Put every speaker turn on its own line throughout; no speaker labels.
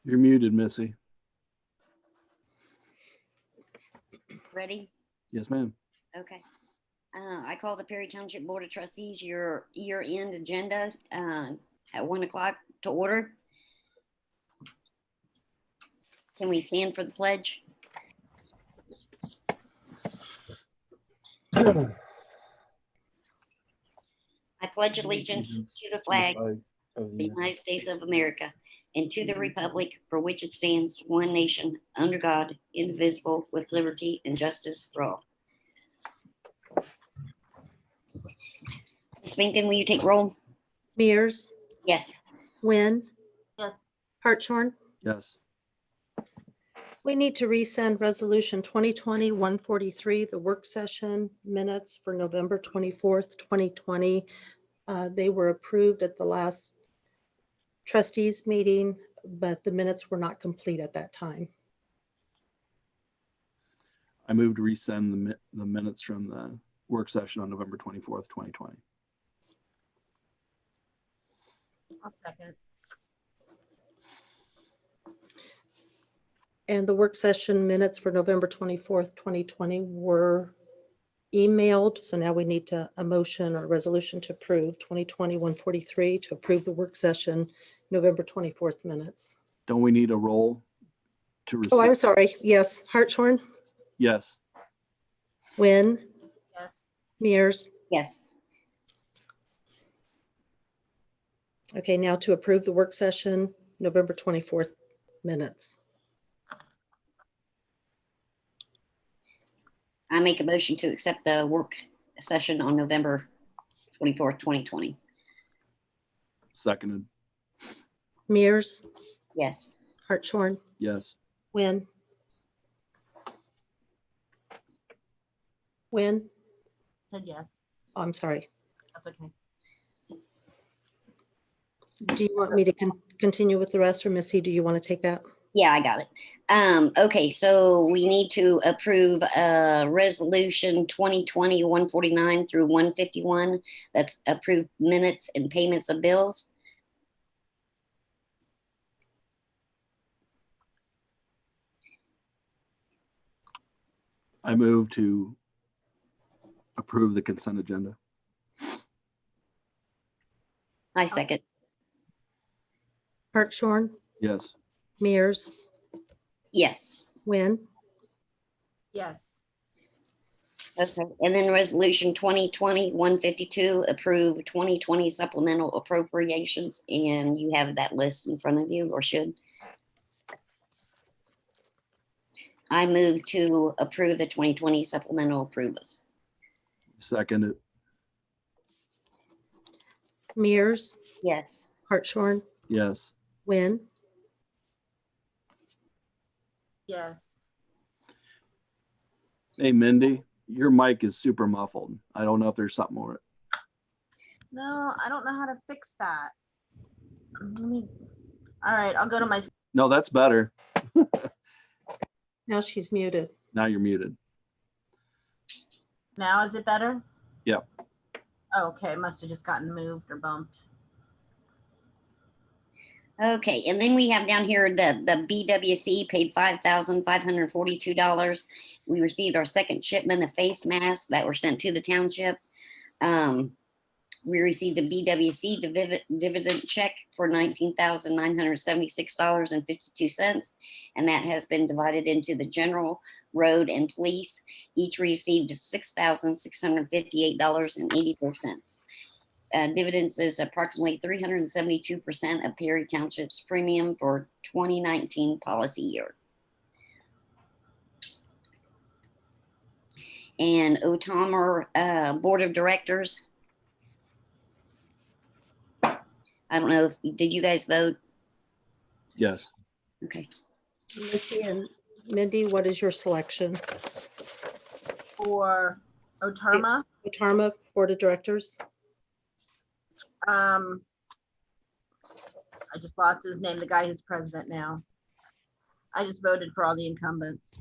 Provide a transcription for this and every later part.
You're muted, Missy.
Ready?
Yes, ma'am.
Okay. I call the Perry Township Board of Trustees your year-end agenda at 1 o'clock to order. Can we stand for the pledge? I pledge allegiance to the flag of the United States of America and to the republic for which it stands, one nation, under God, indivisible, with liberty and justice for all. Ms. Finken, will you take roll?
Mears,
Yes.
Wynn,
Yes.
Hartshorn.
Yes.
We need to resend resolution 2020-143, the work session minutes for November 24th, 2020. They were approved at the last trustees meeting, but the minutes were not complete at that time.
I move to resend the minutes from the work session on November 24th, 2020.
I'll second.
And the work session minutes for November 24th, 2020 were emailed. So now we need a motion or resolution to approve 2020-143 to approve the work session November 24th minutes.
Don't we need a roll to receive?
Oh, I'm sorry. Yes. Hartshorn,
Yes.
Wynn,
Yes.
Mears.
Yes.
Okay, now to approve the work session November 24th minutes.
I make a motion to accept the work session on November 24th, 2020.
Seconded.
Mears,
Yes.
Hartshorn,
Yes.
Wynn. Wynn,
Said yes.
oh, I'm sorry.
That's okay.
Do you want me to continue with the rest, or Missy, do you want to take that?
Yeah, I got it. Okay, so we need to approve resolution 2020-149 through 151. That's approved minutes and payments of bills.
I move to approve the consent agenda.
I second.
Hartshorn,
Yes.
Mears,
Yes.
Wynn.
Yes.
Okay, and then resolution 2020-152, approve 2020 supplemental appropriations, and you have that list in front of you, or should. I move to approve the 2020 supplemental approvals.
Seconded.
Mears,
Yes.
Hartshorn,
Yes.
Wynn.
Yes.
Hey, Mindy, your mic is super muffled. I don't know if there's something over it.
No, I don't know how to fix that. All right, I'll go to my.
No, that's better.
Now she's muted.
Now you're muted.
Now is it better?
Yep.
Oh, okay, must have just gotten moved or bumped.
Okay, and then we have down here the BWC paid $5,542. We received our second shipment of face masks that were sent to the township. We received a BWC dividend check for $19,976.52, and that has been divided into the general, road, and police. Each received $6,658.84. Dividends is approximately 372% of Perry Township's premium for 2019 policy year. And Otomer Board of Directors. I don't know did you guys vote?
Yes.
Okay.
Missy and Mindy, what is your selection?
For Otarma,
Otarma Board of Directors.
I just lost his name, the guy who's president now. I just voted for all the incumbents.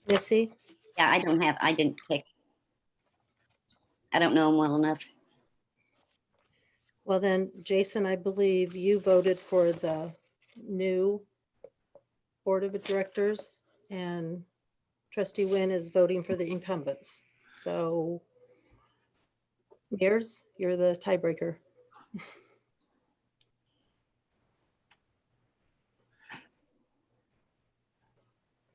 Missy,
Yeah, I didn't pick. I don't know him well enough.
Well, then, Jason, I believe you voted for the new board of directors, and trustee Wynn is voting for the incumbents. So Mears, you're the tiebreaker.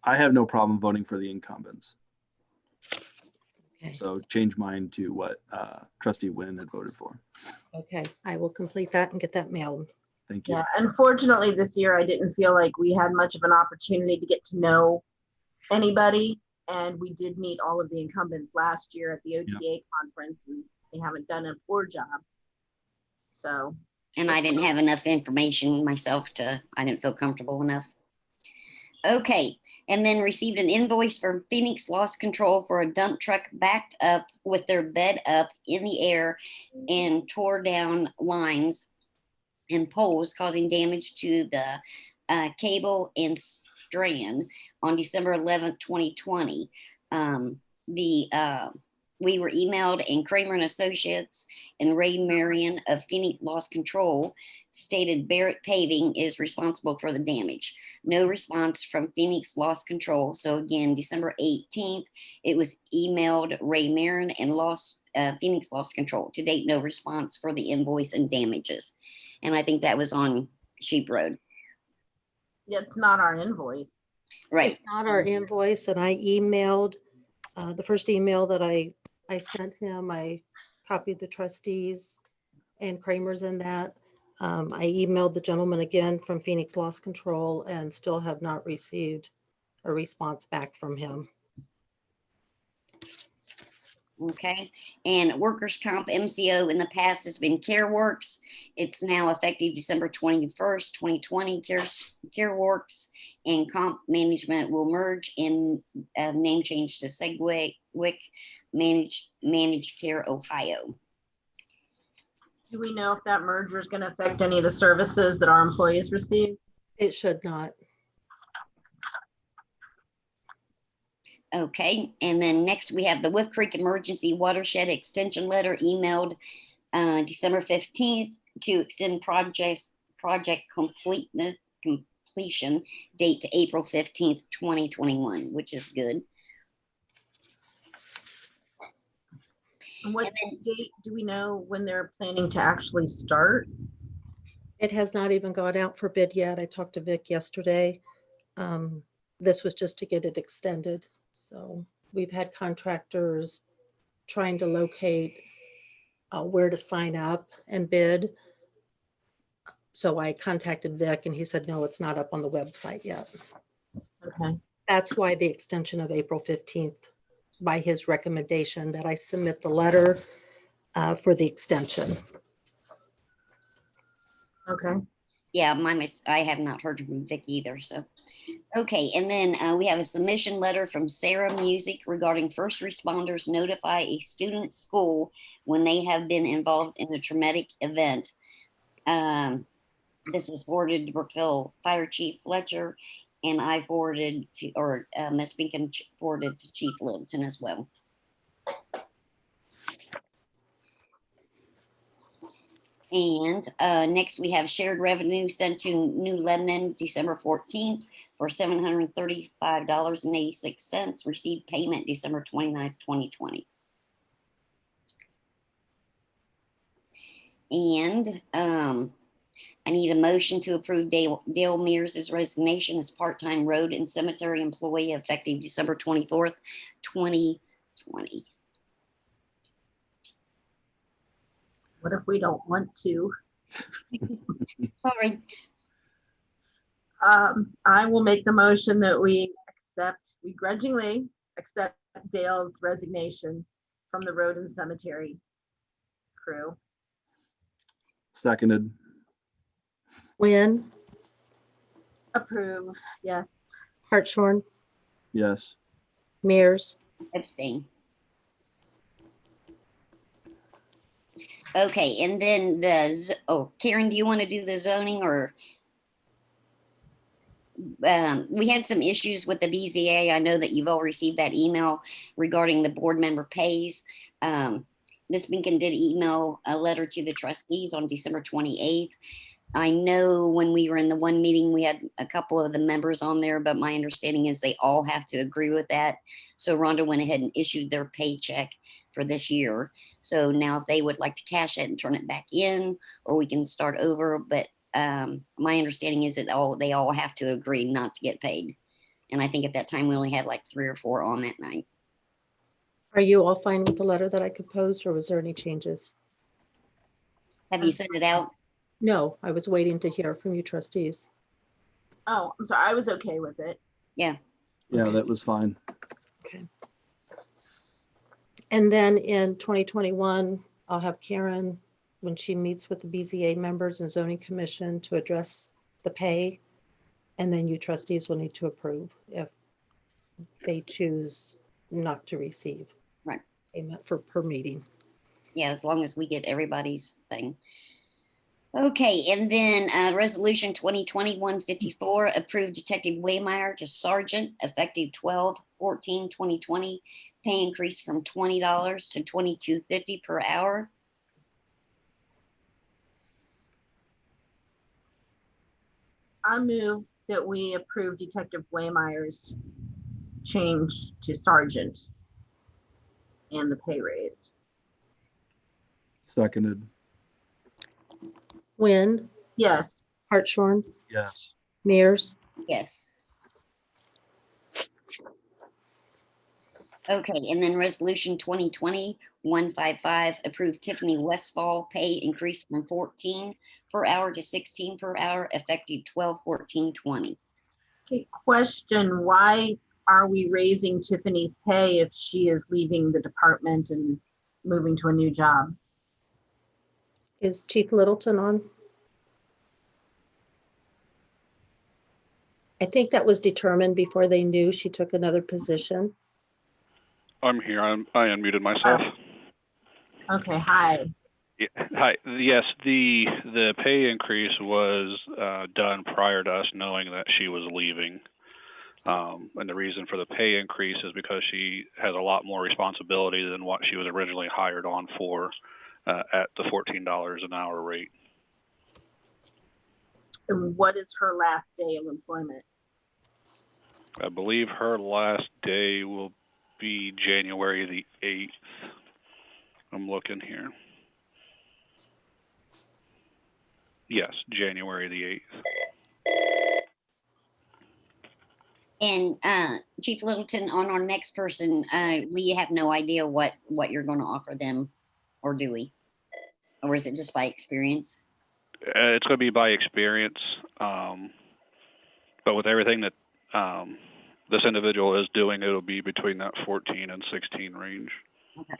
I have no problem voting for the incumbents.
Okay.
So change mine to what trustee Wynn had voted for.
Okay, I will complete that and get that mailed.
Thank you.
Yeah, unfortunately this year I didn't feel like we had much of an opportunity to get to know anybody. And we did meet all of the incumbents last year at the OTA conference, and they haven't done a poor job. So.
And I didn't have enough information myself I didn't feel comfortable enough. Okay, and then received an invoice from Phoenix Loss Control for a dump truck backed up with their bed up in the air and tore down lines and poles, causing damage to the cable and strand on December 11th, 2020. We were emailed, and Kramer and Associates and Ray Marion of Phoenix Loss Control stated Barrett Paving is responsible for the damage. No response from Phoenix Loss Control. So again, December 18th, it was emailed Ray Marion and Phoenix Loss Control. To date, no response for the invoice and damages. And I think that was on Sheep Road.
Yeah, it's not our invoice.
Right.
It's not our invoice, and I emailed, the first email that I sent him, I copied the trustees and Kramer's in that. I emailed the gentleman again from Phoenix Loss Control and still have not received a response back from him.
Okay. And workers' comp MCO in the past has been CareWorks. It's now effective December 21st, 2020. CareWorks and comp management will merge in name change to Segwick Managed Care Ohio.
Do we know if that merger is going to affect any of the services that our employees receive?
It should not.
Okay, and then next we have the Wolf Creek Emergency Watershed Extension Letter emailed December 15th to extend project completion date to April 15th, 2021, which is good.
And what date do we know when they're planning to actually start?
It has not even gone out for bid yet. I talked to Vic yesterday. This was just to get it extended. So we've had contractors trying to locate where to sign up and bid. So I contacted Vic and he said, no, it's not up on the website yet.
Okay.
That's why the extension of April 15th by his recommendation that I submit the letter for the extension.
Okay.
Yeah, I have not heard from Vic either. So, okay. And then we have a submission letter from Sarah Music regarding first responders notify a student school when they have been involved in a traumatic event. This was forwarded to Brookville Fire Chief Fletcher, and I forwarded to, or Ms. Beacon forwarded to Chief Littleton as well. And next we have shared revenue sent to New Lebanon December 14th for $735.86. Received payment December 29th, 2020. And I need a motion to approve Dale Mears' resignation as part-time road and cemetery employee effective December 24th, 2020.
What if we don't want to?
Sorry.
I will make the motion that we grudgingly accept Dale's resignation from the road and cemetery crew.
Seconded.
Wynn,
Approve, yes.
Hartshorn,
Yes.
Mears.
Abstain. Okay, and then Karen, do you want to do the zoning, or we had some issues with the BZA. I know that you've all received that email regarding the board member pays. Ms. Binkin did email a letter to the trustees on December 28th. I know when we were in the one meeting, we had a couple of the members on there, but my understanding is they all have to agree with that. So Rhonda went ahead and issued their paycheck for this year. So now if they would like to cash it and turn it back in, or we can start over. But my understanding is that they all have to agree not to get paid. And I think at that time we only had like 3 or 4 on that night.
Are you all fine with the letter that I composed, or was there any changes?
Have you sent it out?
No, I was waiting to hear from you trustees.
Oh, I'm sorry. I was okay with it.
Yeah.
Yeah,
Okay.
that was fine.
Okay. And then in 2021, I'll have Karen, when she meets with the BZA members and zoning commission, to address the pay. And then you trustees will need to approve if they choose not to receive
Right.
payment for per meeting.
Yeah, as long as we get everybody's thing. Okay, and then resolution 2020-154 approved Detective Waymeyer to sergeant effective 12/14/2020. Pay increase from $20 to $22.50 per hour.
I move that we approve Detective Waymeyer's change to sergeant and the pay raise.
Seconded.
Wynn,
Yes.
Hartshorn,
Yes.
Mears,
Yes. Okay, and then resolution 2020-155 approved Tiffany Westfall pay increase from 14 per hour to 16 per hour effective 12/14/20.
Okay, question, why are we raising Tiffany's pay if she is leaving the department and moving to a new job?
is Chief Littleton on? I think that was determined before they knew she took another position.
I'm here. I unmuted myself.
Okay, hi.
Yeah, hi. Yes, the pay increase was done prior to us knowing that she was leaving. And the reason for the pay increase is because she has a lot more responsibility than what she was originally hired on for at the $14 an hour rate.
And what is her last day of employment?
I believe her last day will be January the 8th. I'm looking here. Yes, January the 8th.
And Chief Littleton, on our next person, we have no idea what you're going to offer them, or do we? Or is it just by experience?
It's going to be by experience, but with everything that this individual is doing, it'll be between that 14 and 16 range.
Okay.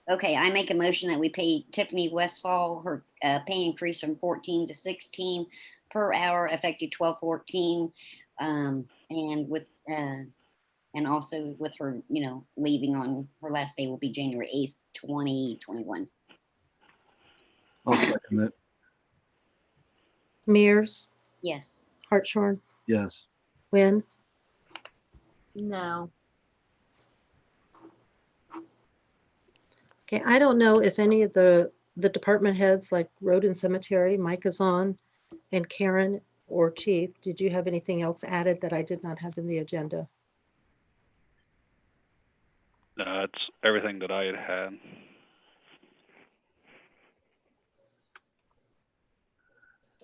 Okay, I make a motion that we pay Tiffany Westfall her pay increase from 14 to 16 per hour effective 12/14, and with and also with her, leaving on her last day will be January 8th, 2021.
I'll second it.
Mears,
Yes.
Hartshorn,
Yes.
Wynn,
No.
okay, I don't know if any of the department heads like Road and Cemetery, Mike is on, and Karen or Chief, did you have anything else added that I did not have in the agenda?
That's everything that I had.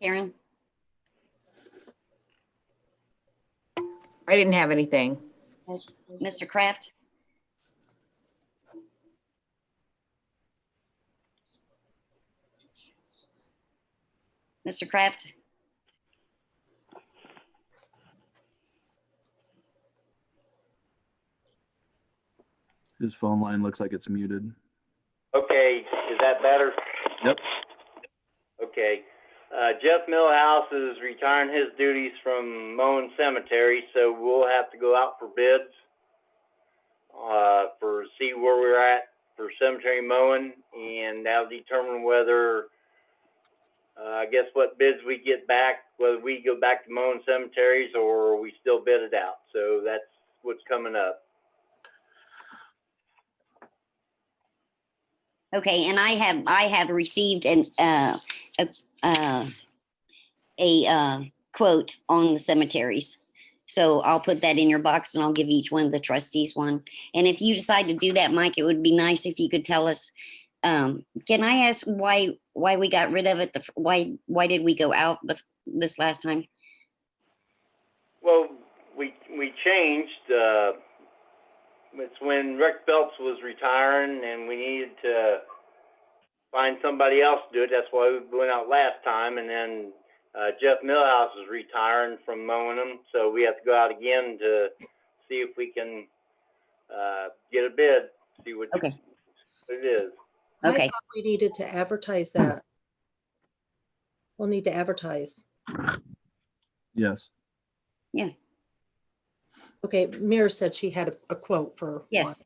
Karen?
I didn't have anything.
Mr. Kraft? Mr. Kraft?
His phone line looks like it's muted.
Okay, is that better?
Yep.
Okay. Jeff Millhouse is retiring his duties from mowing cemetery, so we'll have to go out for bids for see where we're at for cemetery mowing, and that'll determine whether I guess what bids we get back, whether we go back to mowing cemeteries or we still bid it out. So that's what's coming up.
Okay, and I have received a quote on the cemeteries. So I'll put that in your box and I'll give each one of the trustees one. And if you decide to do that, Mike, it would be nice if you could tell us, can I ask why we got rid of it? Why did we go out this last time?
Well, we changed, it's when Rick Phelps was retiring and we needed to find somebody else to do it. That's why we went out last time. And then Jeff Millhouse is retiring from mowing them, so we have to go out again to see if we can get a bid, see what
Okay.
it is.
I
Okay.
thought we needed to advertise that. We'll need to advertise.
Yes.
Okay, Mira said she had a quote for.
Yes.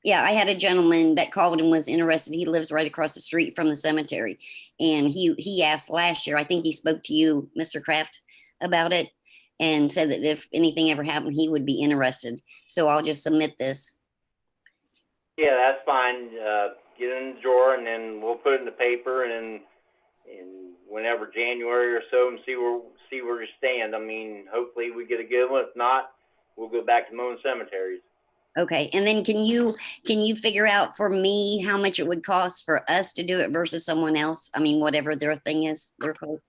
Yeah, I had a gentleman that called and was interested. He lives right across the street from the cemetery. And he asked last year, I think he spoke to you, Mr. Kraft, about it and said that if anything ever happened, he would be interested. So I'll just submit this.
Yeah, that's fine. Get it in the drawer, and then we'll put it in the paper, and whenever January or so, and see where we stand. I mean, hopefully we get a good one. If not, we'll go back to mowing cemeteries.
Okay. And then can you figure out for me how much it would cost for us to do it versus someone else? I mean, whatever their thing is, their code.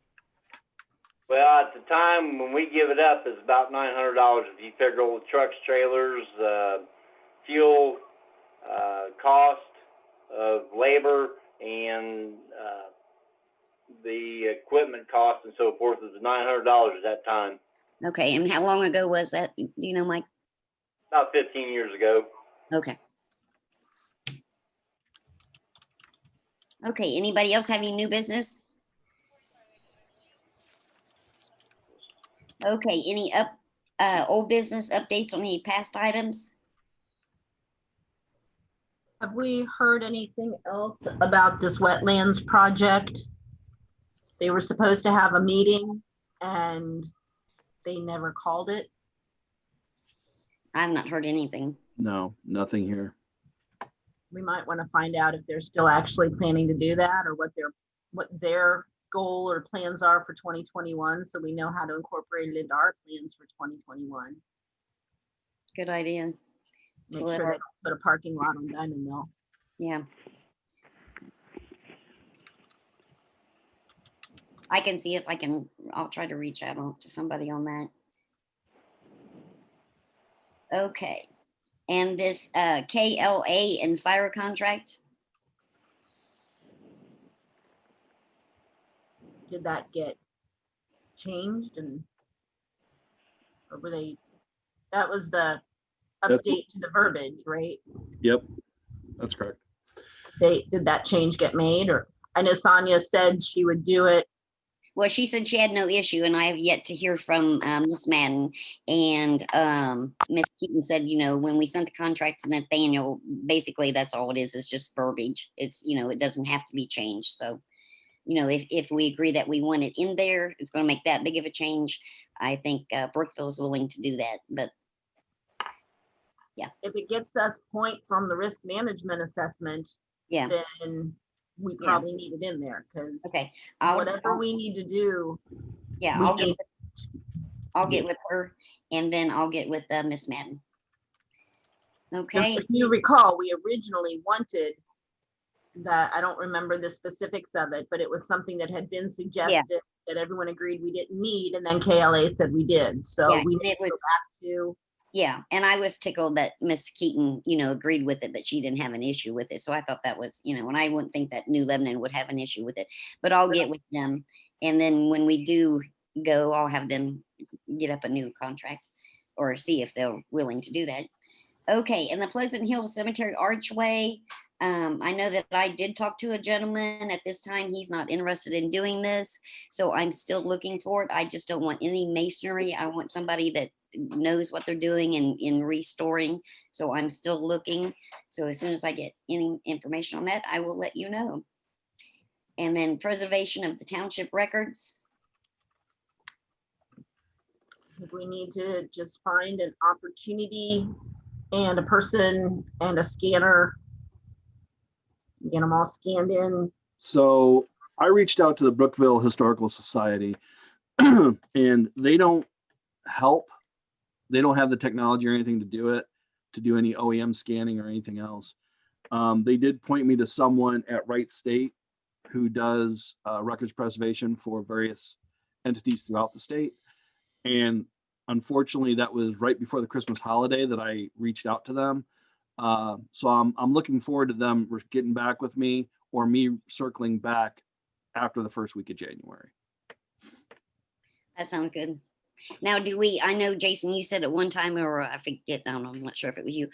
Well, at the time when we give it up, it's about $900 if you figure all the trucks, trailers, fuel, cost of labor, and the equipment cost and so forth. Is $900 at that time.
Okay. And how long ago was that? Do you know, Mike?
About 15 years ago.
Okay. Okay. Anybody else have any new business? Okay. Any old business updates on any past items?
Have we heard anything else about this wetlands project? They were supposed to have a meeting and they never called it.
I've not heard anything.
No, nothing here.
We might want to find out if they're still actually planning to do that, or what their goal or plans are for 2021, so we know how to incorporate it into our plans for 2021.
Good idea.
Make
Well,
sure they don't put a parking lot on Diamond Mill.
Yeah. I can see if I'll try to reach out to somebody on that. Okay. And this KLA and fire contract?
Did that get changed, and or were they, that was the
That's-
update to the verbiage, right?
Yep, that's correct.
Did that change get made? Or I know Sonia said she would do it.
Well, she said she had no issue, and I have yet to hear from Miss Madden. And Miss Keaton said, when we sent the contract to Nathaniel, basically that's all it is just verbiage. It's, it doesn't have to be changed. So, if we agree that we want it in there, it's going to make that big of a change. I think Brookville's willing to do that. But
If it gets us points on the risk management assessment,
yeah,
then we
Yeah.
probably need it in there, because
okay.
whatever we need to do,
Yeah,
we
I'll
need-
get with her, and then I'll get with Miss Madden. Okay.
if you recall, we originally wanted that, I don't remember the specifics of it, but it was something that had been suggested that everyone agreed we didn't need, and then KLA said we did. So
Yeah,
we
and
need
it
to go
was-
back to,
Yeah, and I was tickled that Miss Keaton, agreed with it, that she didn't have an issue with it. So I thought that was, and I wouldn't think that New Lebanon would have an issue with it. But I'll get with them, and then when we do go, I'll have them get up a new contract or see if they're willing to do that. Okay, and the Pleasant Hill Cemetery Archway. I know that I did talk to a gentleman at this time. He's not interested in doing this, so I'm still looking for it. I just don't want any masonry. I want somebody that knows what they're doing in restoring. So I'm still looking. So as soon as I get any information on that, I will let you know. And then preservation of the township records.
I think we need to just find an opportunity and a person and a scanner, get them all scanned in.
So I reached out to the Brookville Historical Society and they don't help. They don't have the technology or anything to do any OEM scanning or anything else. They did point me to someone at Wright State who does records preservation for various entities throughout the state. And unfortunately, that was right before the Christmas holiday that I reached out to them. So I'm looking forward to them getting back with me or me circling back after the first week of January.
That sounds good. Now, I know, Jason, you said at one time, or I forget, I'm not sure if it was you,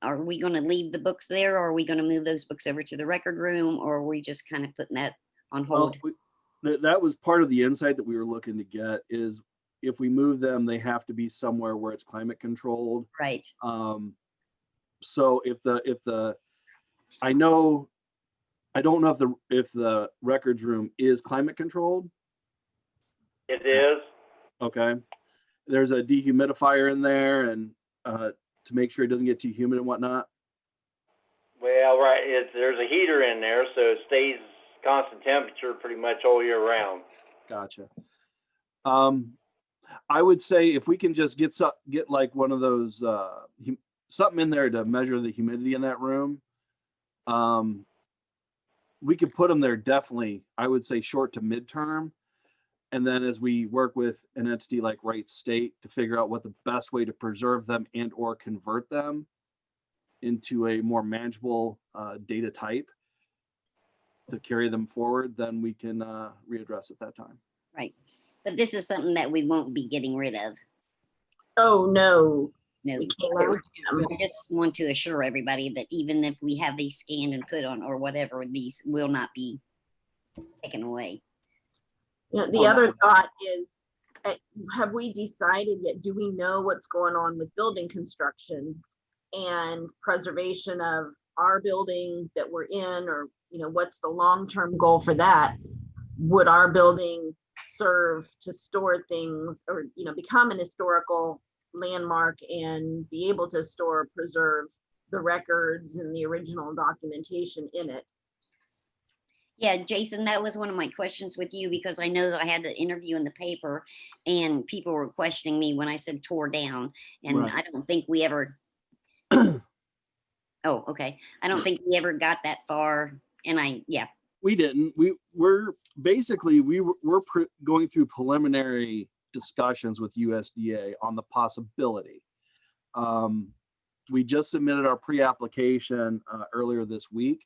are we going to leave the books there, or are we going to move those books over to the record room, or are we just kind of putting that on hold?
Well, that was part of the insight that we were looking to get is if we move them, they have to be somewhere where it's climate controlled.
Right.
So I don't know if the records room is climate controlled.
It is.
Okay. There's a dehumidifier in there and to make sure it doesn't get too humid and whatnot.
Well, right. There's a heater in there, so it stays constant temperature pretty much all year round.
Gotcha. I would say if we can just get like one of those something in there to measure the humidity in that room, we could put them there definitely. I would say short to midterm. And then as we work with an entity like Wright State to figure out what the best way to preserve them and or convert them into a more manageable data type to carry them forward, then we can readdress at that time.
Right. But this is something that we won't be getting rid of.
Oh, no.
No.
We can't get rid of them.
I just want to assure everybody that even if we have these scanned and put on or whatever, these will not be taken away.
You know, the other thought is, have we decided yet, do we know what's going on with building construction and preservation of our building that we're in, or, you know, what's the long-term goal for that? Would our building serve to store things or, you know, become an historical landmark and be able to store, preserve the records and the original documentation in it?
Yeah, Jason, that was one of my questions with you because I know that I had the interview in the paper and people were questioning me when I said tore down. And
Right.
I don't think we ever, oh, okay. I don't think we ever got that far. And
We didn't. We're going through preliminary discussions with USDA on the possibility. We just submitted our pre-application earlier this week.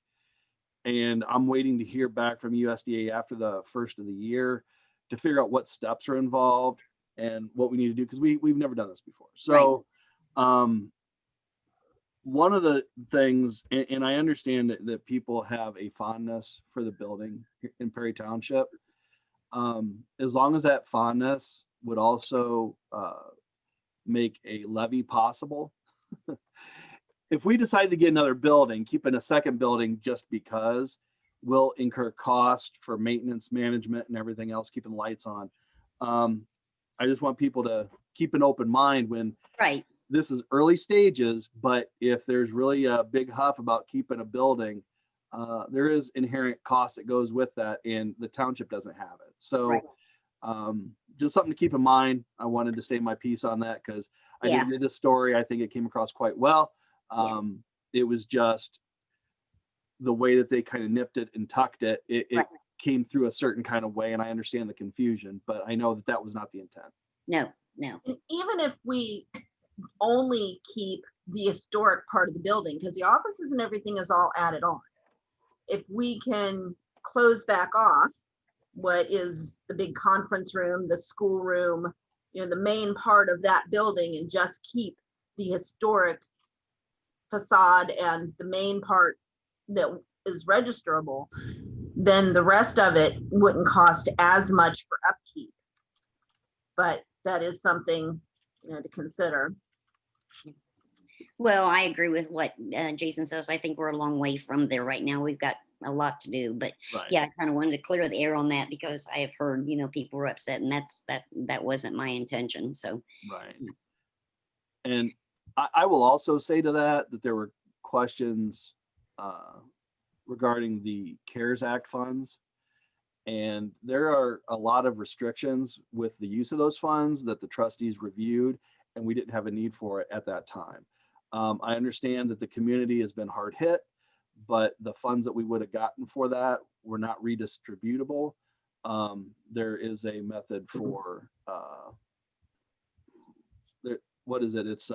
And I'm waiting to hear back from USDA after the first of the year to figure out what steps are involved and what we need to do because we've never done this before. So one of the things, and I understand that people have a fondness for the building in Perry Township, as long as that fondness would also make a levy possible. If we decide to get another building, keeping a second building just because we'll incur cost for maintenance, management, and everything else, keeping lights on. I just want people to keep an open mind when this is early stages, but if there's really a big huff about keeping a building, there is inherent cost that goes with that, and the township doesn't have it. So just something to keep in mind. I wanted to say my piece on that because I did read this story. I think it came across quite well. It was just the way that they kind of nipped it and tucked it. It came through a certain kind of way, and I understand the confusion, but I know that was not the intent.
No.
And even if we only keep the historic part of the building, because the offices and everything is all added on, if we can close back off what is the big conference room, the school room, you know, the main part of that building, and just keep the historic facade and the main part that is registerable, then the rest of it wouldn't cost as much for upkeep. But that is something, you know, to consider.
Well, I agree with what Jason says. I think we're a long way from there right now. We've got a lot to do, but
Right.
yeah, I kind of wanted to clear the air on that because I have heard, people were upset, and that wasn't my intention. So,
Right. And I will also say to that there were questions regarding the CARES Act funds. And there are a lot of restrictions with the use of those funds that the trustees reviewed, and we didn't have a need for it at that time. I understand that the community has been hard hit, but the funds that we would have gotten for that were not redistributable. There is a method for what is it? It's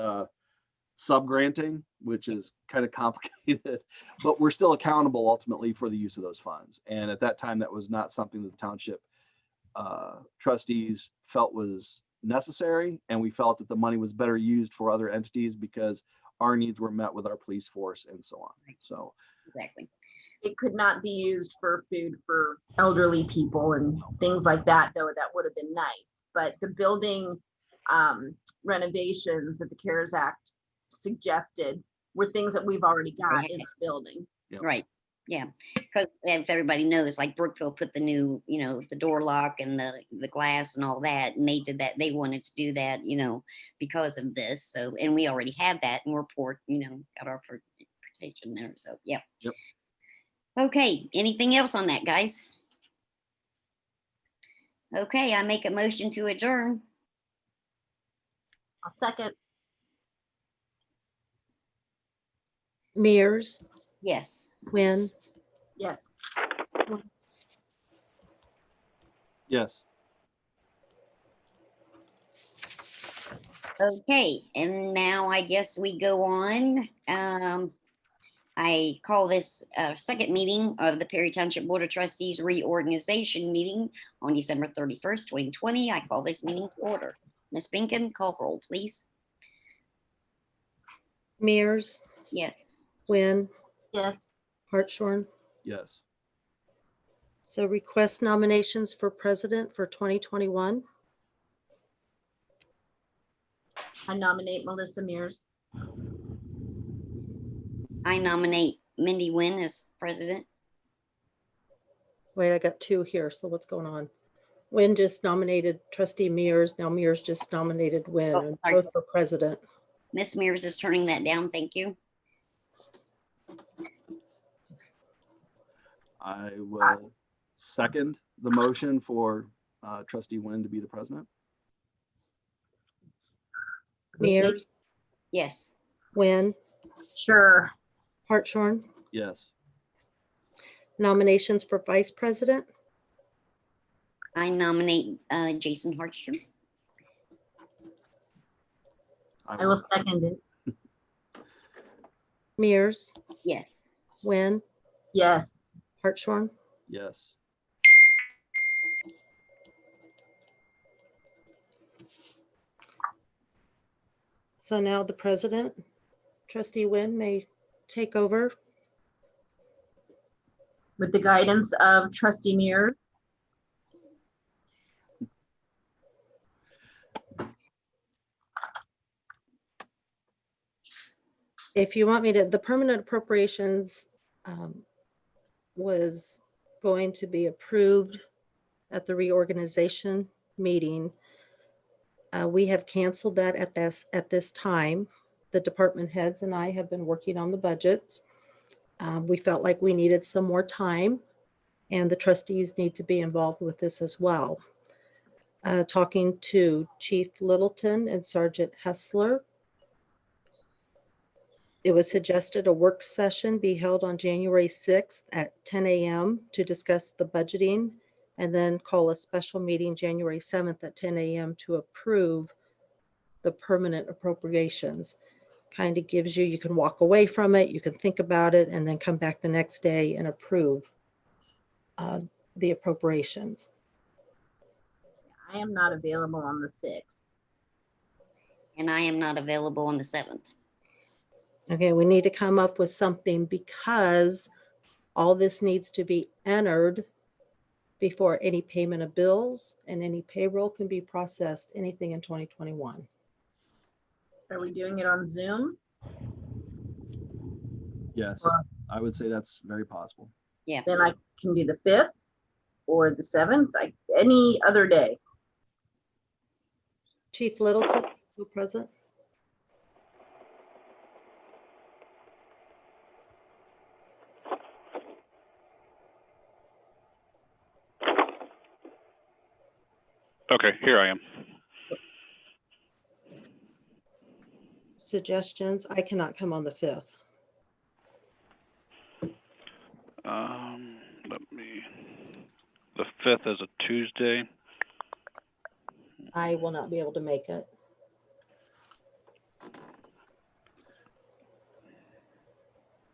subgranting, which is kind of complicated, but we're still accountable ultimately for the use of those funds. And at that time, that was not something that the township trustees felt was necessary. And we felt that the money was better used for other entities because our needs were met with our police force and so on. So
exactly.
It could not be used for food for elderly people and things like that, though that would have been nice. But the building renovations that the CARES Act suggested were things that we've already got in the building.
Yep.
Right. Yeah. Because if everybody knows, like Brookville put the new, the door lock and the glass and all that, and they did that. They wanted to do that, because of this. So, and we already had that, and we're got our protection there. So, yeah.
Yep.
Okay. Anything else on that, guys? Okay. I make a motion to adjourn.
I'll second.
Mears,
Yes.
Wynn,
Yes.
yes.
Okay, and now I guess we go on. I call this second meeting of the Perry Township Board of Trustees reorganization meeting on December 31st, 2020. I call this meeting to order. Ms. Binkin, call roll, please.
Mears,
Yes.
Wynn,
Yes.
Hartshorn.
Yes.
So request nominations for president for 2021.
I nominate Melissa Mears.
I nominate Mindy Wynn as president.
Wait, I got two here. So what's going on? Wynn just nominated trustee Mears. Now Mears just nominated Wynn,
Oh,
and
sorry.
both for president.
Ms. Mears is turning that down. Thank you.
I will second the motion for trustee Wynn to be the president.
Mears,
Yes.
Wynn,
Sure.
Hartshorn.
Yes.
Nominations for vice president.
I nominate Jason Hartstrom.
I will second it.
Mears,
Yes.
Wynn,
Yes.
Hartshorn.
Yes.
So now the president, trustee Wynn, may take over.
With the guidance of trustee Mears.
If you want me to, the permanent appropriations was going to be approved at the reorganization meeting. We have canceled that at this time. The department heads and I have been working on the budgets. We felt like we needed some more time, and the trustees need to be involved with this as well. Talking to Chief Littleton and Sergeant Hessler, it was suggested a work session be held on January 6th at 10 a.m. to discuss the budgeting, and then call a special meeting January 7th at 10 a.m. to approve the permanent appropriations. Kind of gives you can walk away from it, you can think about it, and then come back the next day and approve the appropriations.
I am not available on the 6th.
And I am not available on the 7th.
Okay, we need to come up with something because all this needs to be entered before any payment of bills and any payroll can be processed, anything in 2021.
Are we doing it on Zoom?
Yes. I would say that's very possible.
Yeah.
then I can do the 5th or the 7th, like any other day.
Chief Littleton, you present?
Okay, here I am.
Suggestions? I cannot come on the 5th.
The 5th is a Tuesday.
I will not be able to make it.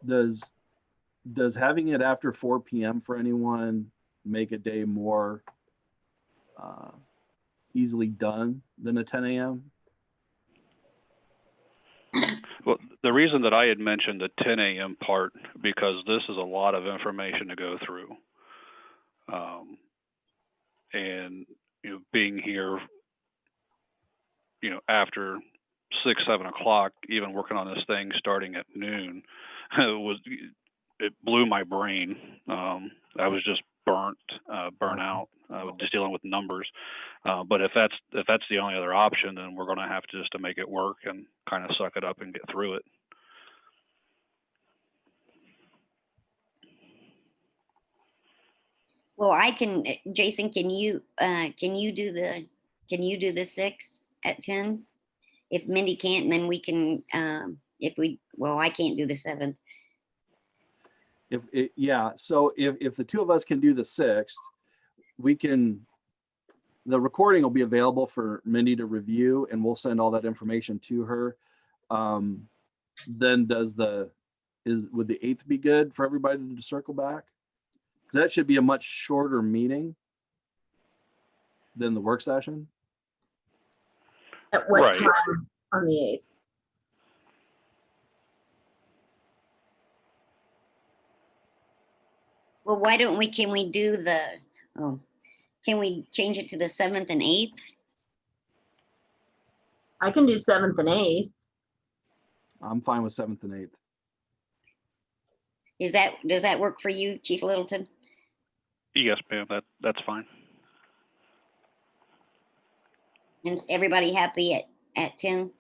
Does having it after 4 p.m. for anyone make a day more easily done than a 10 a.m.?
Well, the reason that I had mentioned the 10 a.m. part, because this is a lot of information to go through. And, being here, after 6, 7 o'clock, even working on this thing starting at noon, it blew my brain. I was just burnt out, just dealing with numbers. But if that's the only other option, then we're going to have to make it work and kind of suck it up and get through it.
Well, I can, Jason, can you do the 6th at 10? If Mindy can't, then we can, I can't do the 7th.
So if the two of us can do the 6th, the recording will be available for Mindy to review, and we'll send all that information to her. Then would the 8th be good for everybody to circle back? Because that should be a much shorter meeting than the work session.
At what
Right.
time on the 8th?
Well, why don't we, can we change it to the 7th and 8th?
I can do 7th and 8th.
I'm fine with 7th and 8th.
Does that work for you, Chief Littleton?
Yes, ma'am. That's fine.
And is everybody happy at 10?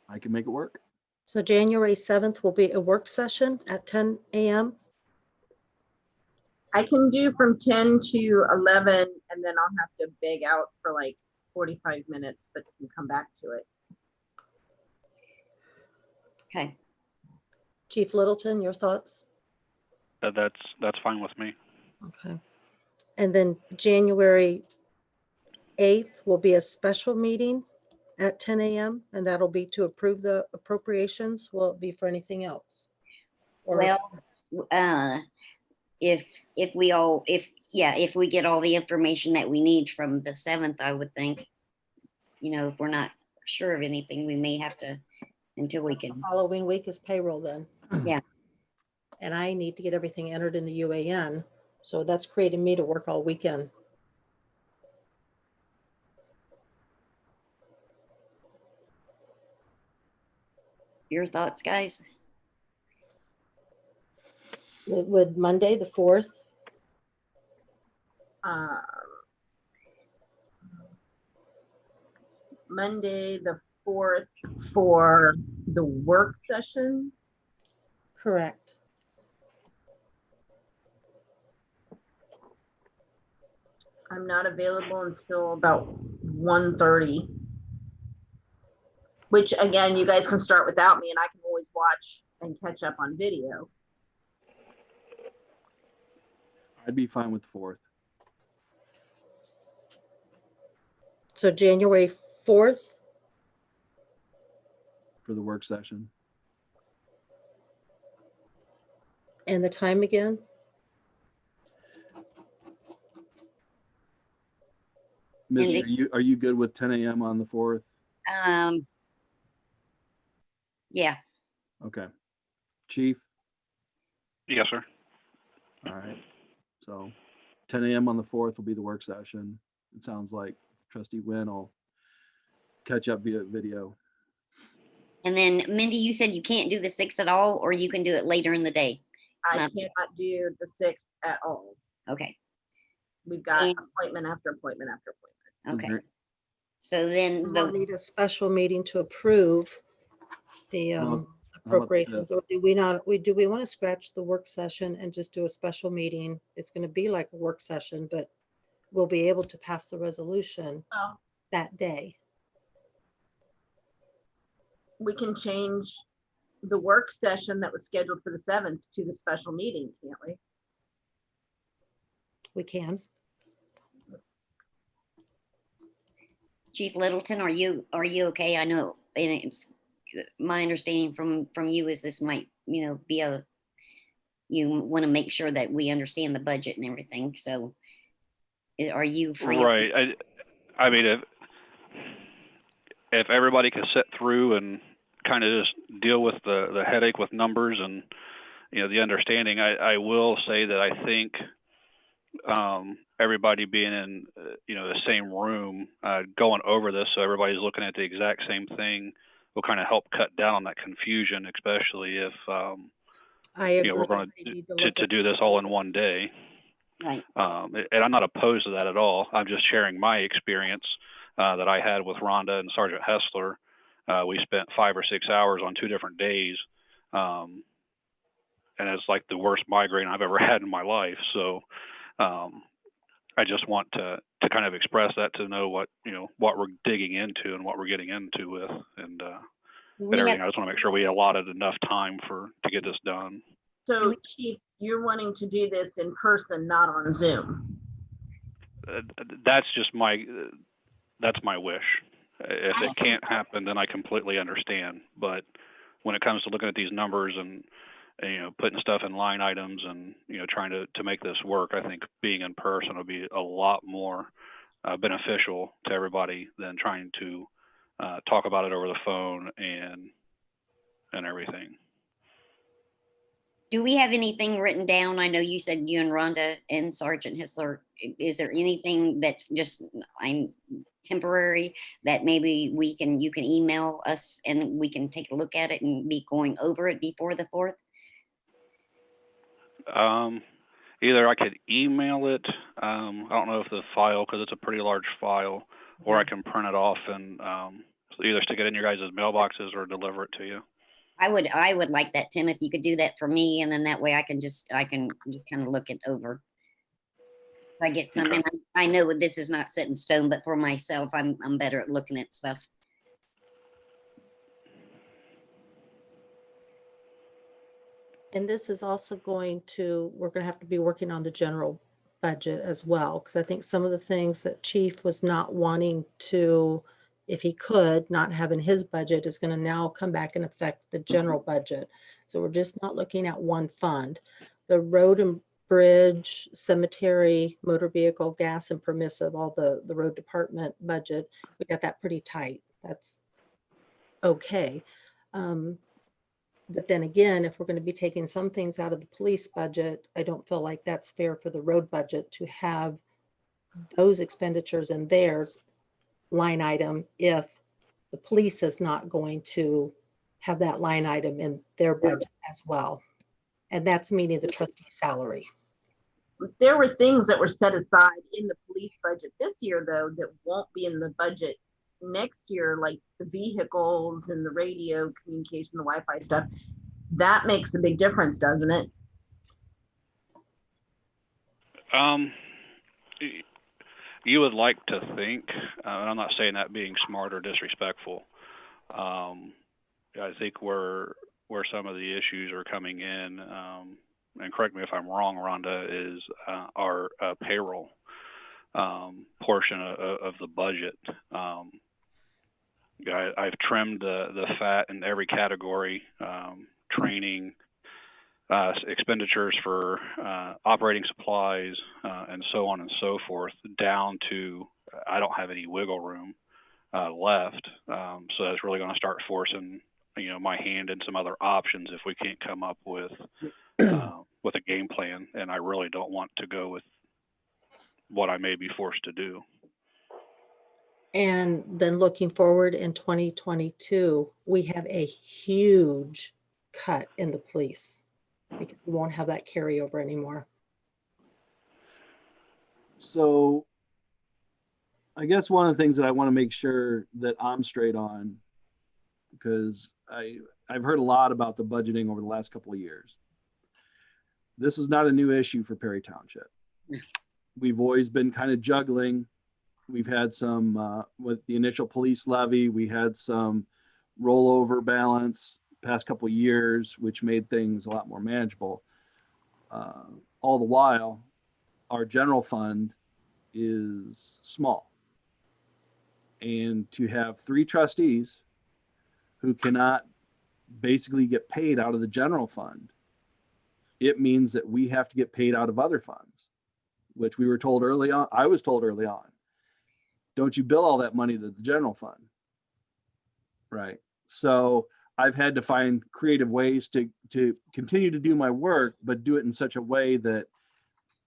I can make it work.
So January 7th will be a work session at 10 a.m.
I can do from 10 to 11, and then I'll have to beg out for like 45 minutes, but can come back to it.
Okay.
Chief Littleton, your thoughts?
That's fine with me.
Okay. And then January 8th will be a special meeting at 10 a.m. and that'll be to approve the appropriations. Will it be for anything else? Or
Well, if we get all the information that we need from the 7th, I would think, if we're not sure of anything, we may have to, until we
the
can.
following week is payroll then.
Yeah.
And I need to get everything entered in the UAN. So that's creating me to work all weekend.
Your thoughts, guys?
Would Monday, the 4th?
Monday, the 4th for the work session.
Correct.
I'm not available until about 1:30. Which again, you guys can start without me and I can always watch and catch up on video.
I'd be fine with 4th.
So January 4th?
For the work session.
And the time again?
Miss, are you good with 10 a.m. on the 4th?
Yeah.
Okay. Chief?
Yes, sir.
All right. So 10 a.m. on the 4th will be the work session. It sounds like Trustee Wynn will catch up via video.
And then Mindy, you said you can't do the 6th at all, or you can do it later in the day.
I
Not-
cannot do the 6th at all.
Okay,
We've got
And-
appointment after appointment after appointment.
okay. So then
We'll
the,
need a special meeting to approve the
How about the
appropriations, or do we not, do we want to scratch the work session and just do a special meeting? It's going to be like a work session, but we'll be able to pass the resolution
Well,
that day.
we can change the work session that was scheduled for the 7th to the special meeting, can't we?
We can.
Chief Littleton, are you okay? I know, and it's my understanding from you is this might, be you want to make sure that we understand the budget and everything. So are you free?
Right. I mean, if everybody can sit through and kind of just deal with the headache with numbers and, the understanding, I will say that I think everybody being in, the same room, going over this, so everybody's looking at the exact same thing, will kind of help cut down on that confusion, especially if,
I agree.
we're going
We need
to
look at
do this all in one day.
Right.
And I'm not opposed to that at all. I'm just sharing my experience that I had with Rhonda and Sergeant Hessler. We spent 5 or 6 hours on 2 different days. And it's like the worst migraine I've ever had in my life. So I just want to kind of express that, to know what we're digging into and what we're getting into with, and everything. I just want to make sure we allotted enough time to get this done.
So Chief, you're wanting to do this in person, not on Zoom.
That's just that's my wish. If
I
it
think
can't
that's-
happen, then I completely understand. But when it comes to looking at these numbers and putting stuff in line items and trying to make this work, I think being in person will be a lot more beneficial to everybody than trying to talk about it over the phone and everything.
Do we have anything written down? I know you said you and Rhonda and Sergeant Hessler. Is there anything that's just temporary that maybe you can email us and we can take a look at it and be going over it before the 4th?
Either I could email it. I don't know if the file, because it's a pretty large file, or I can print it off and either stick it in your guys' mailboxes or deliver it to you.
I would like that, Tim, if you could do that for me, and then that way I can just kind of look it over. So I get something.
Okay.
I know this is not set in stone, but for myself, I'm better at looking at stuff.
And this is also we're going to have to be working on the general budget as well, because I think some of the things that Chief was not wanting to, if he could, not have in his budget is going to now come back and affect the general budget. So we're just not looking at one fund. The road and bridge, cemetery, motor vehicle, gas and permissive, all the road department budget, we got that pretty tight. That's okay. But then again, if we're going to be taking some things out of the police budget, I don't feel like that's fair for the road budget to have those expenditures in their line item if the police is not going to have that line item in their budget as well. And that's meaning the trustee's salary.
There were things that were set aside in the police budget this year, though, that won't be in the budget next year, like the vehicles and the radio communication, the Wi-Fi stuff. That makes a big difference, doesn't it?
You would like to think, and I'm not saying that being smart or disrespectful. I think where some of the issues are coming in, and correct me if I'm wrong, Rhonda, is our payroll portion of the budget. I've trimmed the fat in every category, training, expenditures for operating supplies, and so on and so forth, down to I don't have any wiggle room left. So that's really going to start forcing my hand in some other options if we can't come up with a game plan, and I really don't want to go with what I may be forced to do.
And then looking forward in 2022, we have a huge cut in the police. because we won't have that carryover anymore.
So I guess one of the things that I want to make sure that I'm straight on, because I've heard a lot about the budgeting over the last couple of years. This is not a new issue for Perry Township. We've always been kind of juggling. We've had some, with the initial police levy, we had some rollover balance past couple of years, which made things a lot more manageable. All the while, our general fund is small. And to have 3 trustees who cannot basically get paid out of the general fund, it means that we have to get paid out of other funds, which we were told early on. I was told early on, don't you bill all that money to the general fund, right? So I've had to find creative ways to continue to do my work, but do it in such a way that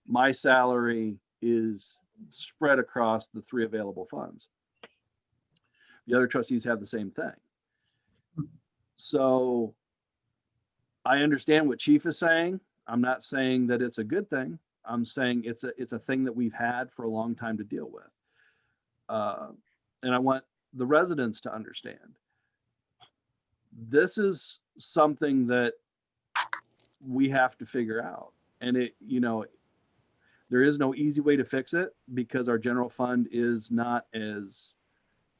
my salary is spread across the 3 available funds. The other trustees have the same thing. So I understand what Chief is saying. I'm not saying that it's a good thing. I'm saying it's a thing that we've had for a long time to deal with. And I want the residents to understand. This is something that we have to figure out. And there is no easy way to fix it because our general fund is not as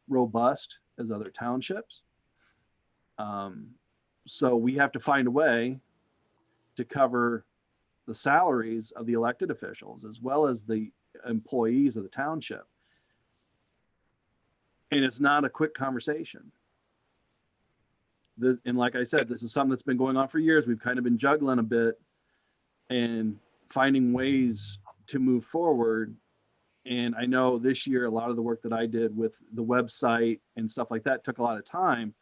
robust as other townships. So we have to find a way to cover the salaries of the elected officials as well as the employees of the township. And it's not a quick conversation. And like I said, this is something that's been going on for years. We've kind of been juggling a bit and finding ways to move forward. And I know this year, a lot of the work that I did with the website and stuff like that took a lot of time.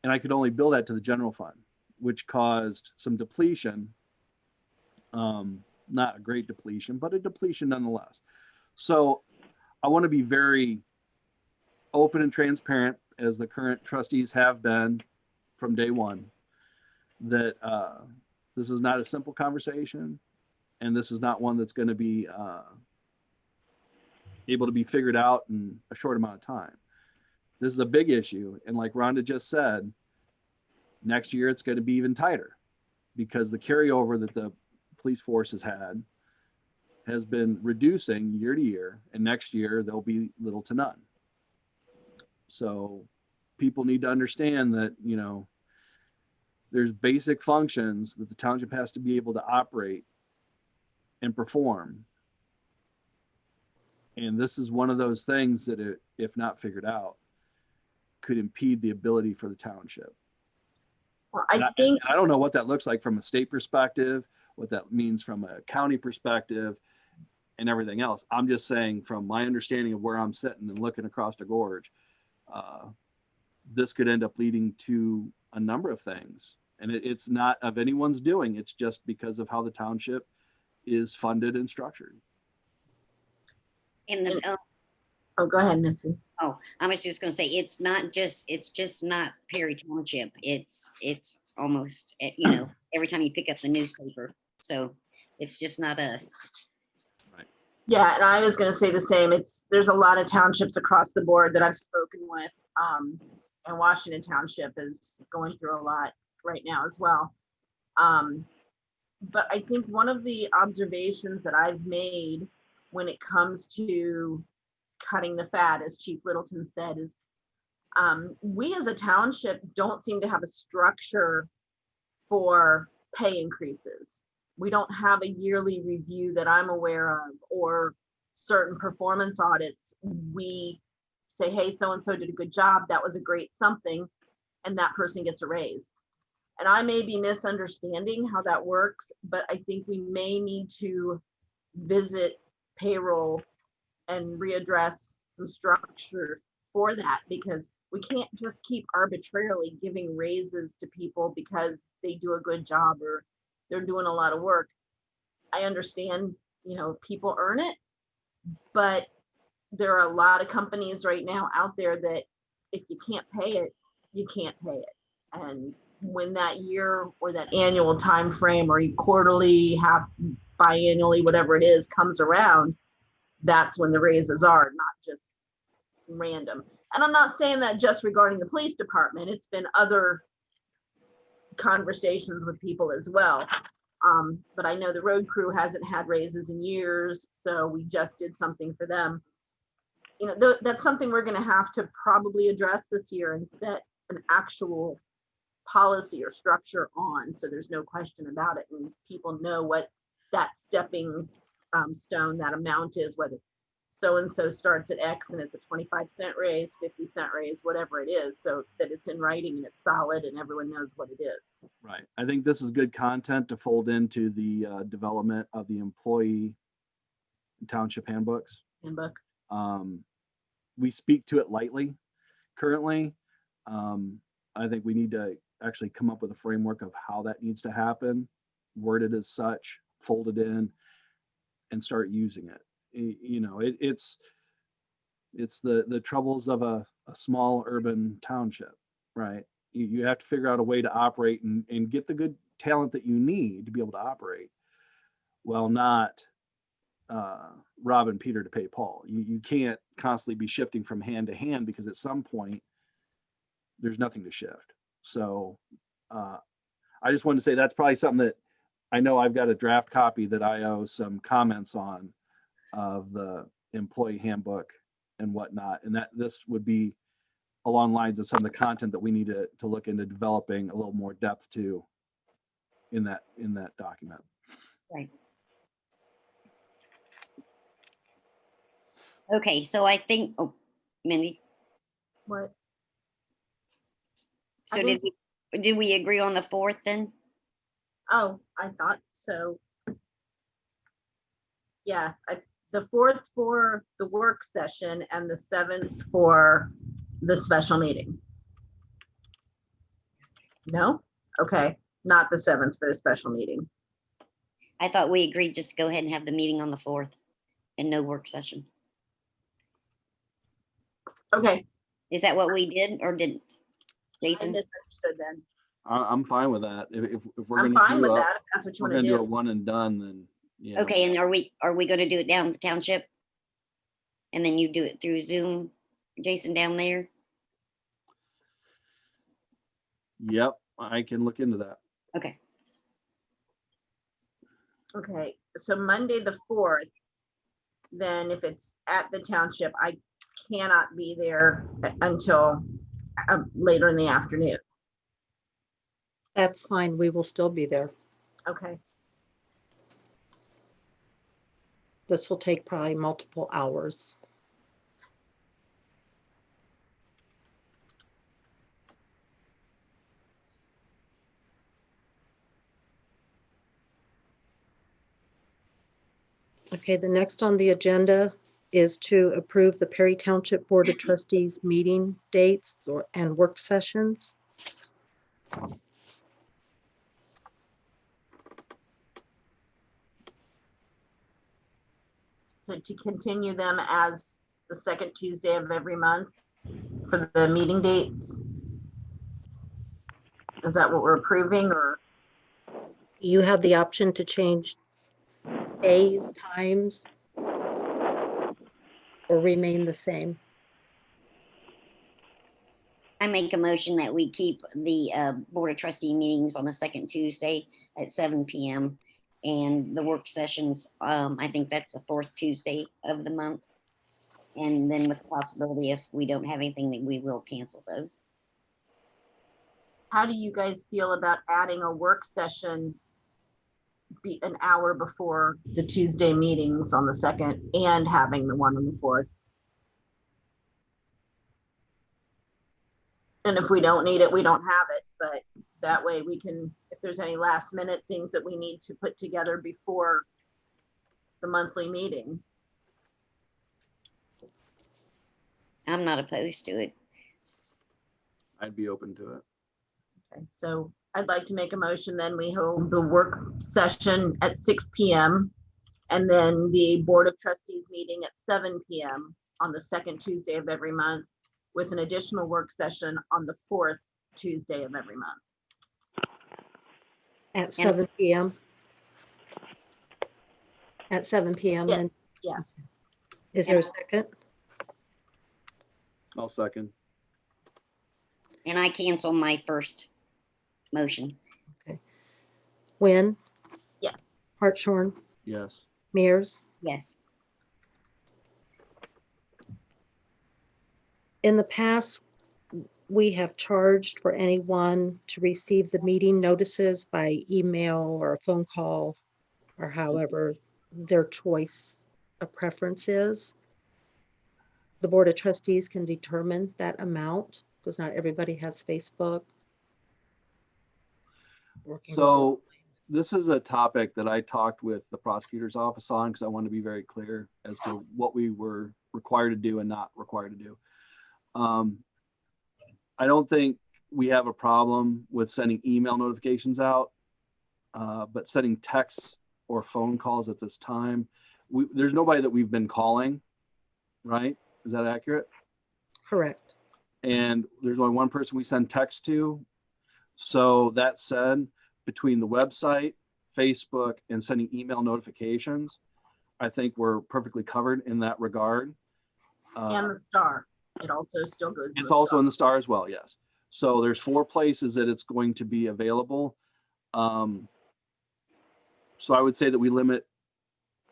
And I could only bill that to the general fund, which caused some depletion. Not a great depletion, but a depletion nonetheless. So I want to be very open and transparent, as the current trustees have been from day one, that this is not a simple conversation, and this is not one that's going to be able to be figured out in a short amount of time. This is a big issue, and like Rhonda just said, next year it's going to be even tighter because the carryover that the police force has been reducing year to year, and next year there'll be little to none. So people need to understand that, there's basic functions that the township has to be able to operate and perform. And this is one of those things that, if not figured out, could impede the ability for the township.
Well,
I
think
don't know what that looks like from a state perspective, what that means from a county perspective, and everything else. I'm just saying, from my understanding of where I'm sitting and looking across the gorge, this could end up leading to a number of things. And it's not of anyone's doing. It's just because of how the township is funded and structured.
In the
oh, go ahead, Missy.
Oh, I was just gonna say, it's just not Perry Township. It's almost, every time you pick up the newspaper. So it's just not us.
Right.
Yeah, and I was gonna say the same. There's a lot of townships across the board that I've spoken with. And Washington Township is going through a lot right now as well. But I think one of the observations that I've made when it comes to cutting the fat, as Chief Littleton said, is we as a township don't seem to have a structure for pay increases. We don't have a yearly review that I'm aware of, or certain performance audits. We say, hey, so-and-so did a good job. That was a great something. And that person gets a raise. And I may be misunderstanding how that works, but I think we may need to visit payroll and readdress some structure for that, because we can't just keep arbitrarily giving raises to people because they do a good job or they're doing a lot of work. I understand, people earn it, but there are a lot of companies right now out there that if you can't pay it, you can't pay it. And when that year or that annual time frame or quarterly, half biannually, whatever it is, comes around, that's when the raises are, not just random. And I'm not saying that just regarding the police department. It's been other conversations with people as well. But I know the road crew hasn't had raises in years, so we just did something for them. You know, that's something we're going to have to probably address this year and set an actual policy or structure on, so there's no question about it, and people know what that stepping stone, that amount is, whether so-and-so starts at X and it's a 25-cent raise, 50-cent raise, whatever it is, so that it's in writing and it's solid and everyone knows what it is.
Right. I think this is good content to fold into the development of the employee township handbooks.
Handbook.
We speak to it lightly currently. I think we need to actually come up with a framework of how that needs to happen, word it as such, fold it in, and start using it. You know, it's the troubles of a small urban township, right? You have to figure out a way to operate and get the good talent that you need to be able to operate, while not robbing Peter to pay Paul. You can't constantly be shifting from hand to hand, because at some point there's nothing to shift. So I just wanted to say that's probably something that I know I've got a draft copy that I owe some comments on, of the employee handbook and whatnot. And that this would be along lines of some of the content that we need to look into developing a little more depth to in that document.
Right. Okay, so I think, oh, Mindy,
What?
so did we agree on the 4th then?
Oh, I thought so. Yeah, the 4th for the work session and the 7th for the special meeting. No? Okay, not the 7th for the special meeting.
I thought we agreed just go ahead and have the meeting on the 4th and no work session.
Okay.
Is that what we did or didn't?
I
Jason?
misunderstood then.
I'm fine with that. If we're
I'm
going
fine
to
with
do
that, if that's what you
we're
want
going
to
to do a
do.
one and done, then yeah.
Okay, and are we going to do it down at the township? And then you do it through Zoom, Jason, down there?
Yep, I can look into that.
Okay.
Okay, so Monday the 4th, then if it's at the township, I cannot be there until later in the afternoon.
That's fine. We will still be there.
Okay.
This will take probably multiple hours. Okay, the next on the agenda is to approve the Perry Township Board of Trustees meeting dates and work sessions.
So to continue them as the second Tuesday of every month for the meeting dates? Is that what we're approving, or?
You have the option to change days, times, or remain the same.
I make a motion that we keep the Board of Trustee meetings on the second Tuesday at 7 p.m. and the work sessions, I think that's the 4th Tuesday of the month. And then with the possibility, if we don't have anything, that we will cancel those.
How do you guys feel about adding a work session be an hour before the Tuesday meetings on the 2nd and having the one on the 4th? And if we don't need it, we don't have it, but that way we can, if there's any last minute things that we need to put together before the monthly meeting.
I'm not opposed to it.
I'd be open to it.
Okay, so I'd like to make a motion, then we hold the work session at 6 p.m. and then the Board of Trustees meeting at 7 p.m. on the second Tuesday of every month, with an additional work session on the 4th Tuesday of every month.
At 7 p.m. At 7 p.m.
Yes.
And
Yes.
is there a second?
I'll second.
And I cancel my first motion.
Wynn,
Yes.
Hartshorn,
Yes.
Mears.
Yes.
In the past, we have charged for anyone to receive the meeting notices by email or a phone call or however their choice of preference is. The Board of Trustees can determine that amount because not everybody has Facebook.
So this is a topic that I talked with the prosecutor's office on because I want to be very clear as to what we were required to do and not required to do. I don't think we have a problem with sending email notifications out, but sending texts or phone calls at this time, there's nobody that we've been calling, right? Is that accurate?
Correct.
And there's only one person we send text to. So that said, between the website, Facebook, and sending email notifications, I think we're perfectly covered in that regard.
And the star. It also still goes.
It's also in the star as well, yes. So there's 4 places that it's going to be available. So I would say that we limit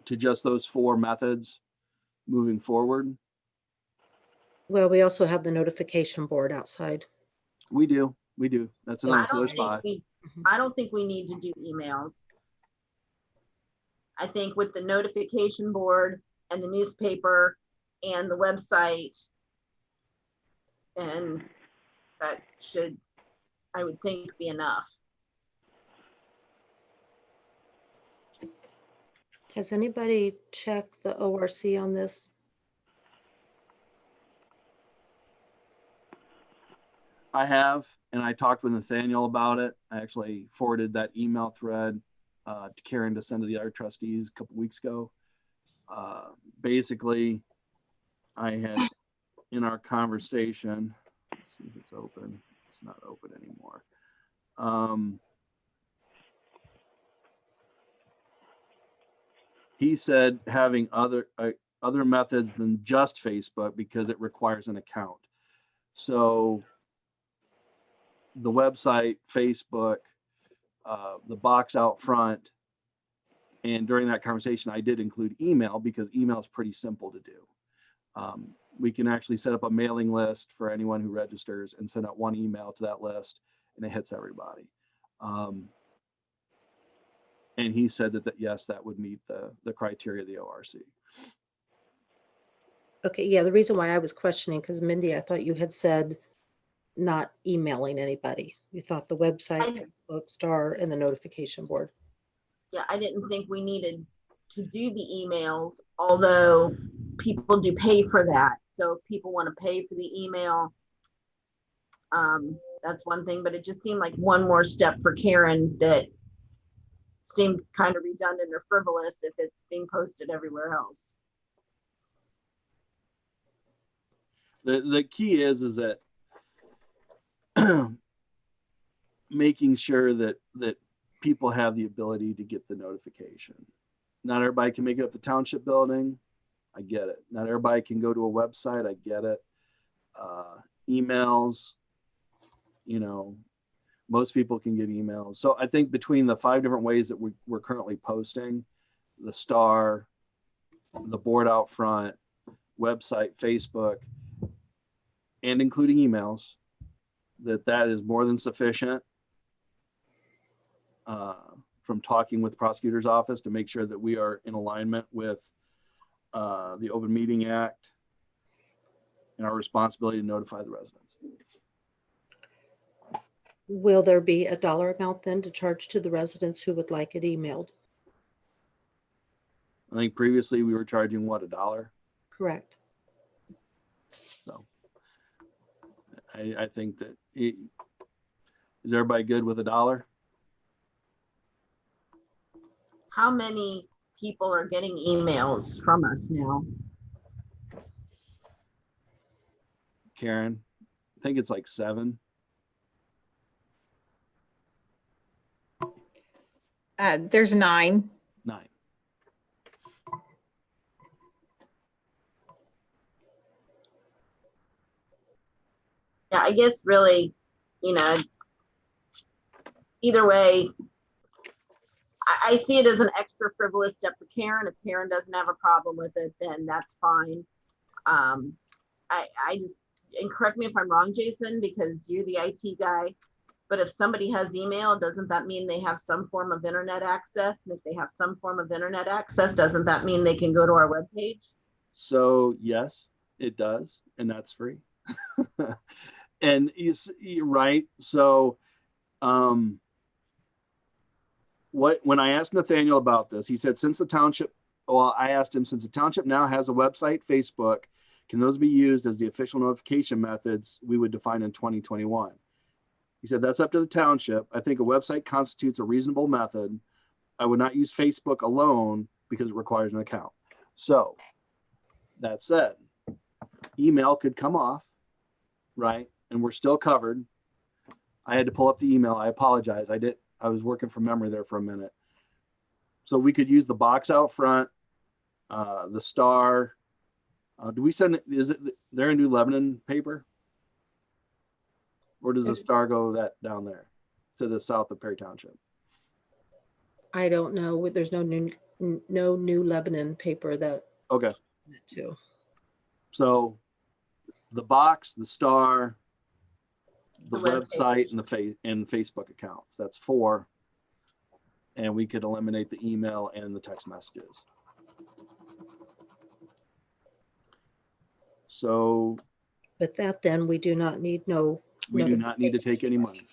to just those 4 methods moving forward.
Well, we also have the notification board outside.
We do. That's
I
another
don't
spot.
think I don't think we need to do emails. I think with the notification board and the newspaper and the website, and that should, I would think, be enough.
Has anybody checked the ORC on this?
I have, and I talked with Nathaniel about it. I actually forwarded that email thread to Karen to send to the other trustees a couple weeks ago. Basically, I had in our conversation, let's see if it's open. It's not open anymore. He said having other methods than just Facebook because it requires an account. So the website, Facebook, the box out front, and during that conversation, I did include email because email is pretty simple to do. We can actually set up a mailing list for anyone who registers and send out one email to that list, and it hits everybody. And he said that yes, that would meet the criteria of the ORC.
Okay, yeah, the reason why I was questioning, because Mindy, I thought you had said not emailing anybody. You thought the website, Facebook, star, and the notification board.
Yeah, I didn't think we needed to do the emails, although people do pay for that. So if people want to pay for the email, that's one thing, but it just seemed like one more step for Karen that seemed kind of redundant or frivolous if it's being posted everywhere else.
The key is that making sure that people have the ability to get the notification. Not everybody can make it up the township building. I get it. Not everybody can go to a website. I get it. Emails, most people can get emails. So I think between the 5 different ways that we're currently posting, the star, the board out front, website, Facebook, and including emails, that is more than sufficient from talking with the prosecutor's office to make sure that we are in alignment with the Open Meeting Act and our responsibility to notify the residents.
Will there be a dollar amount then to charge to the residents who would like it emailed?
I think previously we were charging $1?
Correct.
So I think that is everybody good with $1?
How many people are getting emails from us now?
Karen, I think it's like 7.
There's 9.
9.
Yeah, I guess really, it's either way. I see it as an extra frivolous step for Karen. If Karen doesn't have a problem with it, then that's fine. I just, and correct me if I'm wrong, Jason, because you're the IT guy, but if somebody has email, doesn't that mean they have some form of internet access? And if they have some form of internet access, doesn't that mean they can go to our webpage?
So yes, it does, and that's free. And you're right. So when I asked Nathaniel about this, he said, I asked him, since the township now has a website, Facebook, can those be used as the official notification methods we would define in 2021? He said, that's up to the township. I think a website constitutes a reasonable method. I would not use Facebook alone because it requires an account. So that said, email could come off, right? And we're still covered. I had to pull up the email. I apologize. I was working from memory there for a minute. So we could use the box out front, the star. Do we send, is it, they're in New Lebanon paper? Or does the star go that down there to the south of Perry Township?
I don't know. There's no New Lebanon paper that.
Okay.
Too.
So the box, the star, the
The
website, and Facebook accounts. That's 4. And we could eliminate the email and the text messages. So
With that, then we do not need
we do not need to take any money.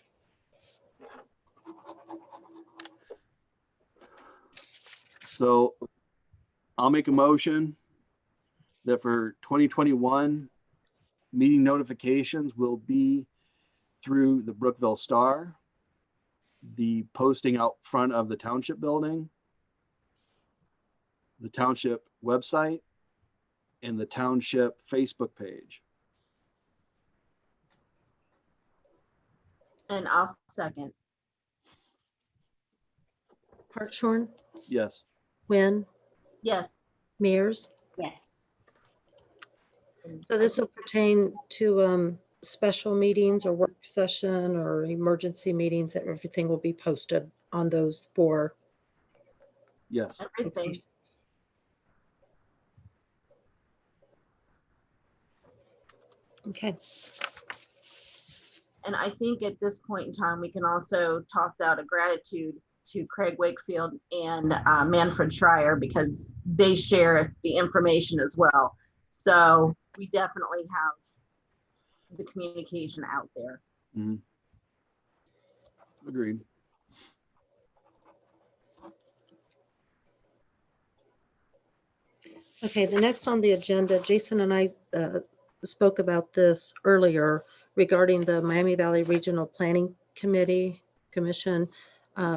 So I'll make a motion that for 2021, meeting notifications will be through the Brookville Star, the posting out front of the township building, the township website, and the township Facebook page.
And I'll second.
Hartshorn,
Yes.
Wynn,
Yes.
Mears.
Yes.
So this will pertain to special meetings or work session or emergency meetings. Everything will be posted on those 4.
Yes.
Everything.
Okay.
And I think at this point in time, we can also toss out a gratitude to Craig Wakefield and Manfred Schreier, because they share the information as well. So we definitely have the communication out there.
Mm-hmm. Agreed.
Okay, the next on the agenda, Jason and I spoke about this earlier regarding the Miami Valley Regional Planning Commission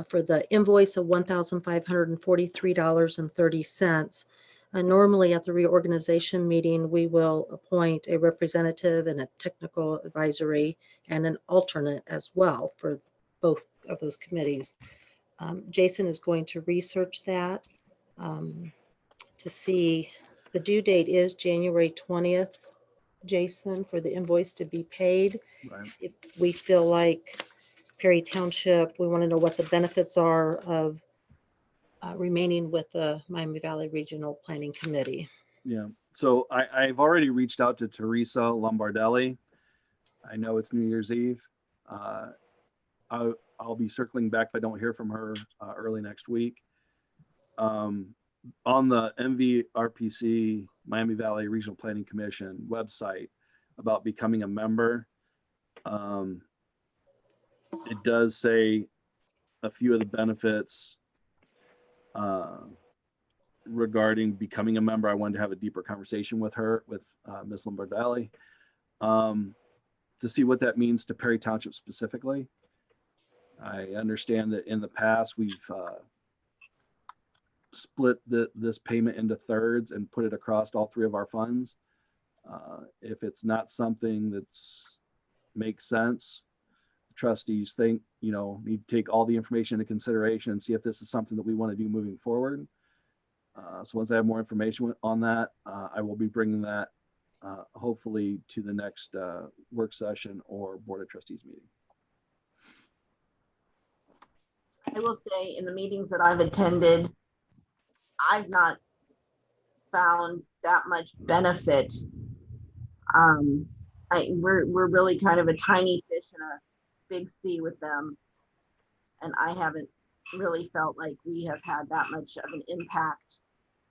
for the invoice of $1,543.30. Normally at the reorganization meeting, we will appoint a representative and a technical advisory and an alternate as well for both of those committees. Jason is going to research that. To see, the due date is January 20th, Jason, for the invoice to be paid.
Right.
If we feel like Perry Township, we want to know what the benefits are of remaining with the Miami Valley Regional Planning Committee.
Yeah. So I've already reached out to Teresa Lombardelli. I know it's New Year's Eve. I'll be circling back if I don't hear from her early next week. On the MVRPC, Miami Valley Regional Planning Commission website about becoming a member, it does say a few of the benefits regarding becoming a member. I wanted to have a deeper conversation with her, with Ms. Lombardelli, to see what that means to Perry Township specifically. I understand that in the past we've split this payment into thirds and put it across all 3 of our funds. If it's not something that's makes sense, trustees think, need to take all the information into consideration and see if this is something that we want to do moving forward. So once I have more information on that, I will be bringing that hopefully to the next work session or Board of Trustees meeting.
I will say in the meetings that I've attended, I've not found that much benefit. We're really kind of a tiny fish in a big sea with them. And I haven't really felt like we have had that much of an impact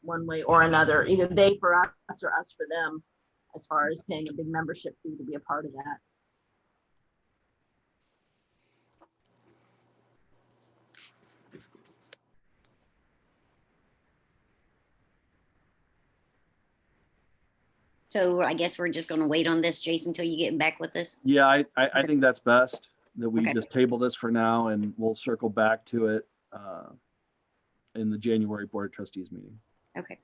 one way or another, either they for us or us for them, as far as paying a big membership fee to be a part of that.
So I guess we're just gonna wait on this, Jason, until you get back with us.
Yeah, I think that's best, that we
Okay.
just table this for now and we'll circle back to it in the January Board of Trustees meeting.
Okay.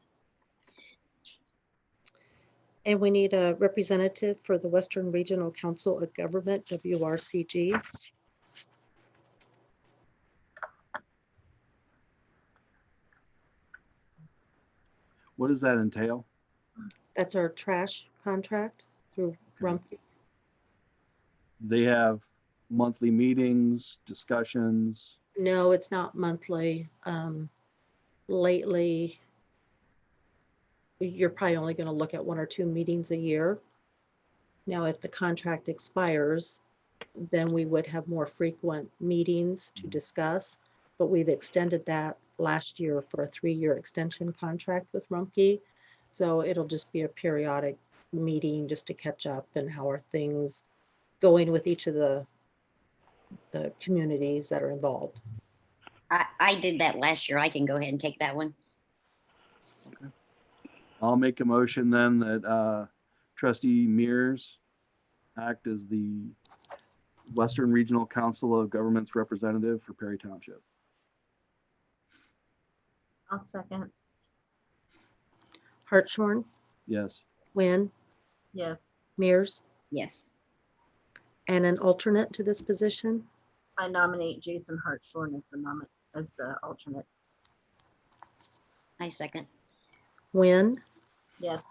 And we need a representative for the Western Regional Council of Government, WRCG.
What does that entail?
That's our trash contract through Rumpke.
They have monthly meetings, discussions.
No, it's not monthly. Lately, you're probably only going to look at 1 or 2 meetings a year. Now, if the contract expires, then we would have more frequent meetings to discuss, but we've extended that last year for a 3-year extension contract with Rumpke. So it'll just be a periodic meeting just to catch up and how are things going with each of the communities that are involved.
I did that last year. I can go ahead and take that one.
I'll make a motion then that Trustee Mears act as the Western Regional Council of Governments representative for Perry Township.
I'll second.
Hartshorn,
Yes.
Wynn,
Yes,
Mears,
Yes.
and an alternate to this position.
I nominate Jason Hartshorn as the alternate.
I second.
Wynn,
Yes,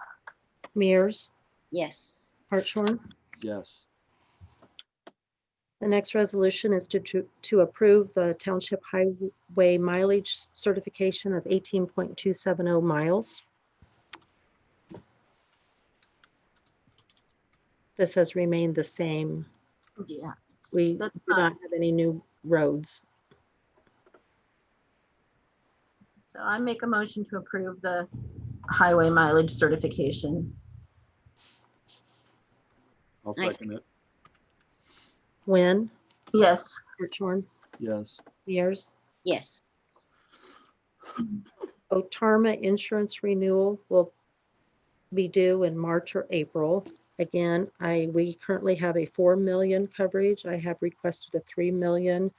Mears,
Yes.
Hartshorn.
Yes.
The next resolution is to approve the township highway mileage certification of 18.270 miles. This has remained the same.
yeah.
We
That's
do not have any new roads.
So I make a motion to approve the highway mileage certification.
I'll
Nice.
second it.
Wynn,
Yes,
Hartshorn,
Yes.
Mears.
Yes.
Otarma insurance renewal will be due in March or April. Again, we currently have a 4 million coverage. I have requested a 3 million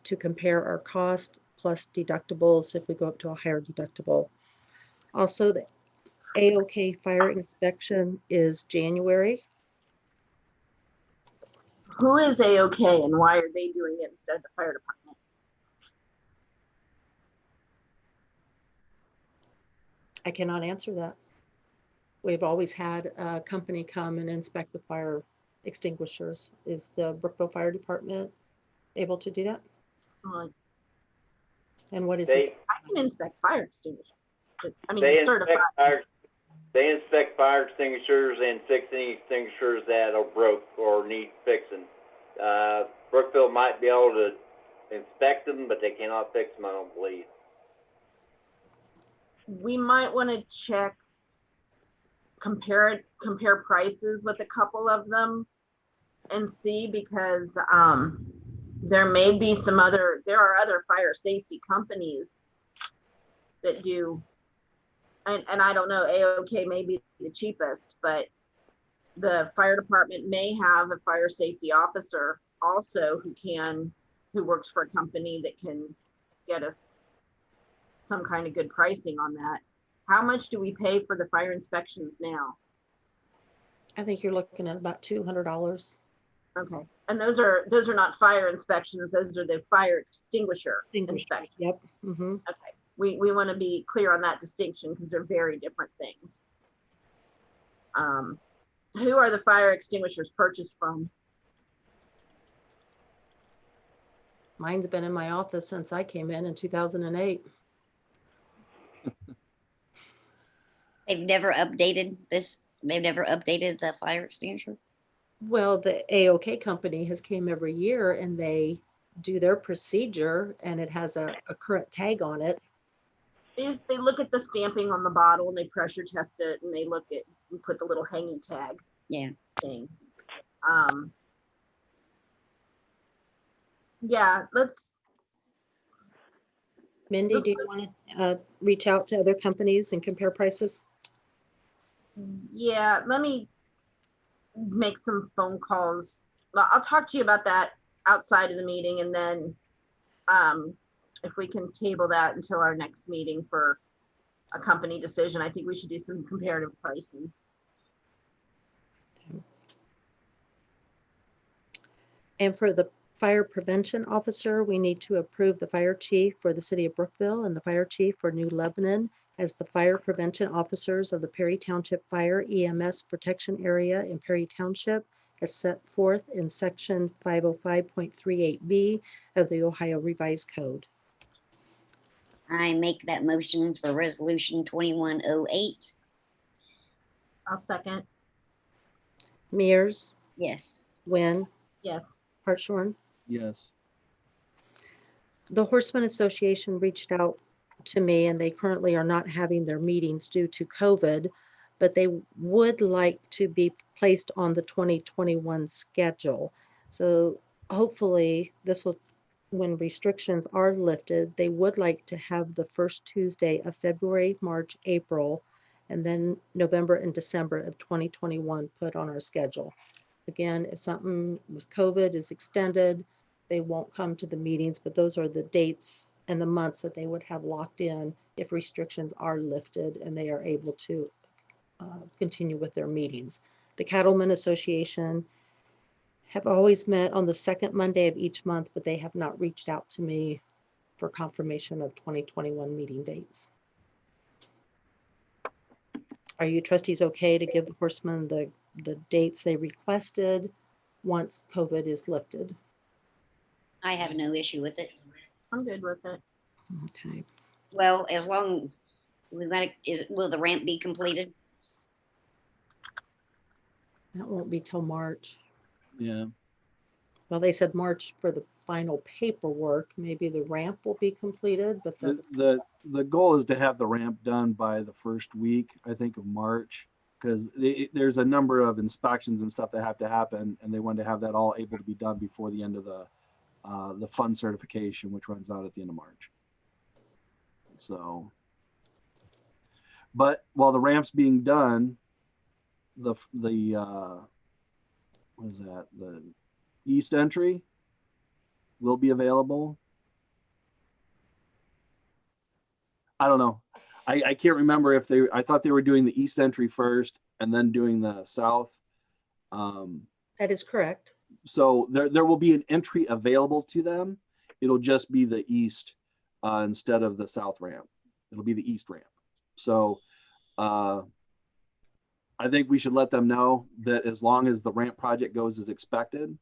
to compare our cost plus deductibles if we go up to a higher deductible. Also, the AOK fire inspection is January.
who is AOK and why are they doing it instead of the fire department?
I cannot answer that. We've always had a company come and inspect the fire extinguishers. Is the Brookville Fire Department able to do that?
Well,
And what is
They,
it?
I can inspect fire extinguishers. I mean,
they
it's certified.
inspect fire extinguishers and fix any extinguishers that are broke or need fixing. Brookville might be able to inspect them, but they cannot fix them, I don't believe.
We might want to check, compare prices with a couple of them and see, because there may be there are other fire safety companies that do, and I don't know, AOK may be the cheapest, but the fire department may have a fire safety officer also who works for a company that can get us some kind of good pricing on that. How much do we pay for the fire inspections now?
I think you're looking at about $200.
Okay, and those are not fire inspections, those are the fire extinguisher inspections.
Yep. Mm-hmm.
Okay, we want to be clear on that distinction because they're very different things. Who are the fire extinguishers purchased from?
Mine's been in my office since I came in 2008.
They've never updated this. They've never updated the fire extinguisher.
Well, the AOK company has came every year and they do their procedure and it has a current tag on it.
They look at the stamping on the bottle and they pressure test it and they look at, we put the little hanging tag thing. Yeah,
Mindy, do you want to reach out to other companies and compare prices?
yeah, let me make some phone calls. I'll talk to you about that outside of the meeting, and then if we can table that until our next meeting for a company decision, I think we should do some comparative pricing.
And for the fire prevention officer, we need to approve the fire chief for the city of Brookville and the fire chief for New Lebanon as the fire prevention officers of the Perry Township Fire EMS Protection Area in Perry Township as set forth in section 505.38B of the Ohio Revised Code.
I make that motion for resolution 2108.
I'll second.
Mears,
Yes.
Wynn,
Yes.
Hartshorn.
Yes.
The Horseman Association reached out to me and they currently are not having their meetings due to COVID, but they would like to be placed on the 2021 schedule. So hopefully this will, when restrictions are lifted, they would like to have the first Tuesday of February, March, April, and then November and December of 2021 put on our schedule. Again, if something with COVID is extended, they won't come to the meetings, but those are the dates and the months that they would have locked in if restrictions are lifted and they are able to continue with their meetings. The Cattlemen Association have always met on the second Monday of each month, but they have not reached out to me for confirmation of 2021 meeting dates. Are you trustees okay to give the Horsemen the dates they requested once COVID is lifted?
I have no issue with it.
I'm good with it.
Okay.
Well, as long we got to, will the ramp be completed?
That won't be till March.
Yeah.
Well, they said March for the final paperwork. Maybe the ramp will be completed, but
The goal is to have the ramp done by the first week, I think, of March, because there's a number of inspections and stuff that have to happen, and they want to have that all able to be done before the end of the fund certification, which runs out at the end of March. So, but while the ramp's being done, the what is that? The east entry will be available. I don't know. I can't remember if I thought they were doing the east entry first and then doing the south.
that is correct.
So there will be an entry available to them. It'll just be the east instead of the south ramp. It'll be the east ramp. So I think we should let them know that as long as the ramp project goes as expected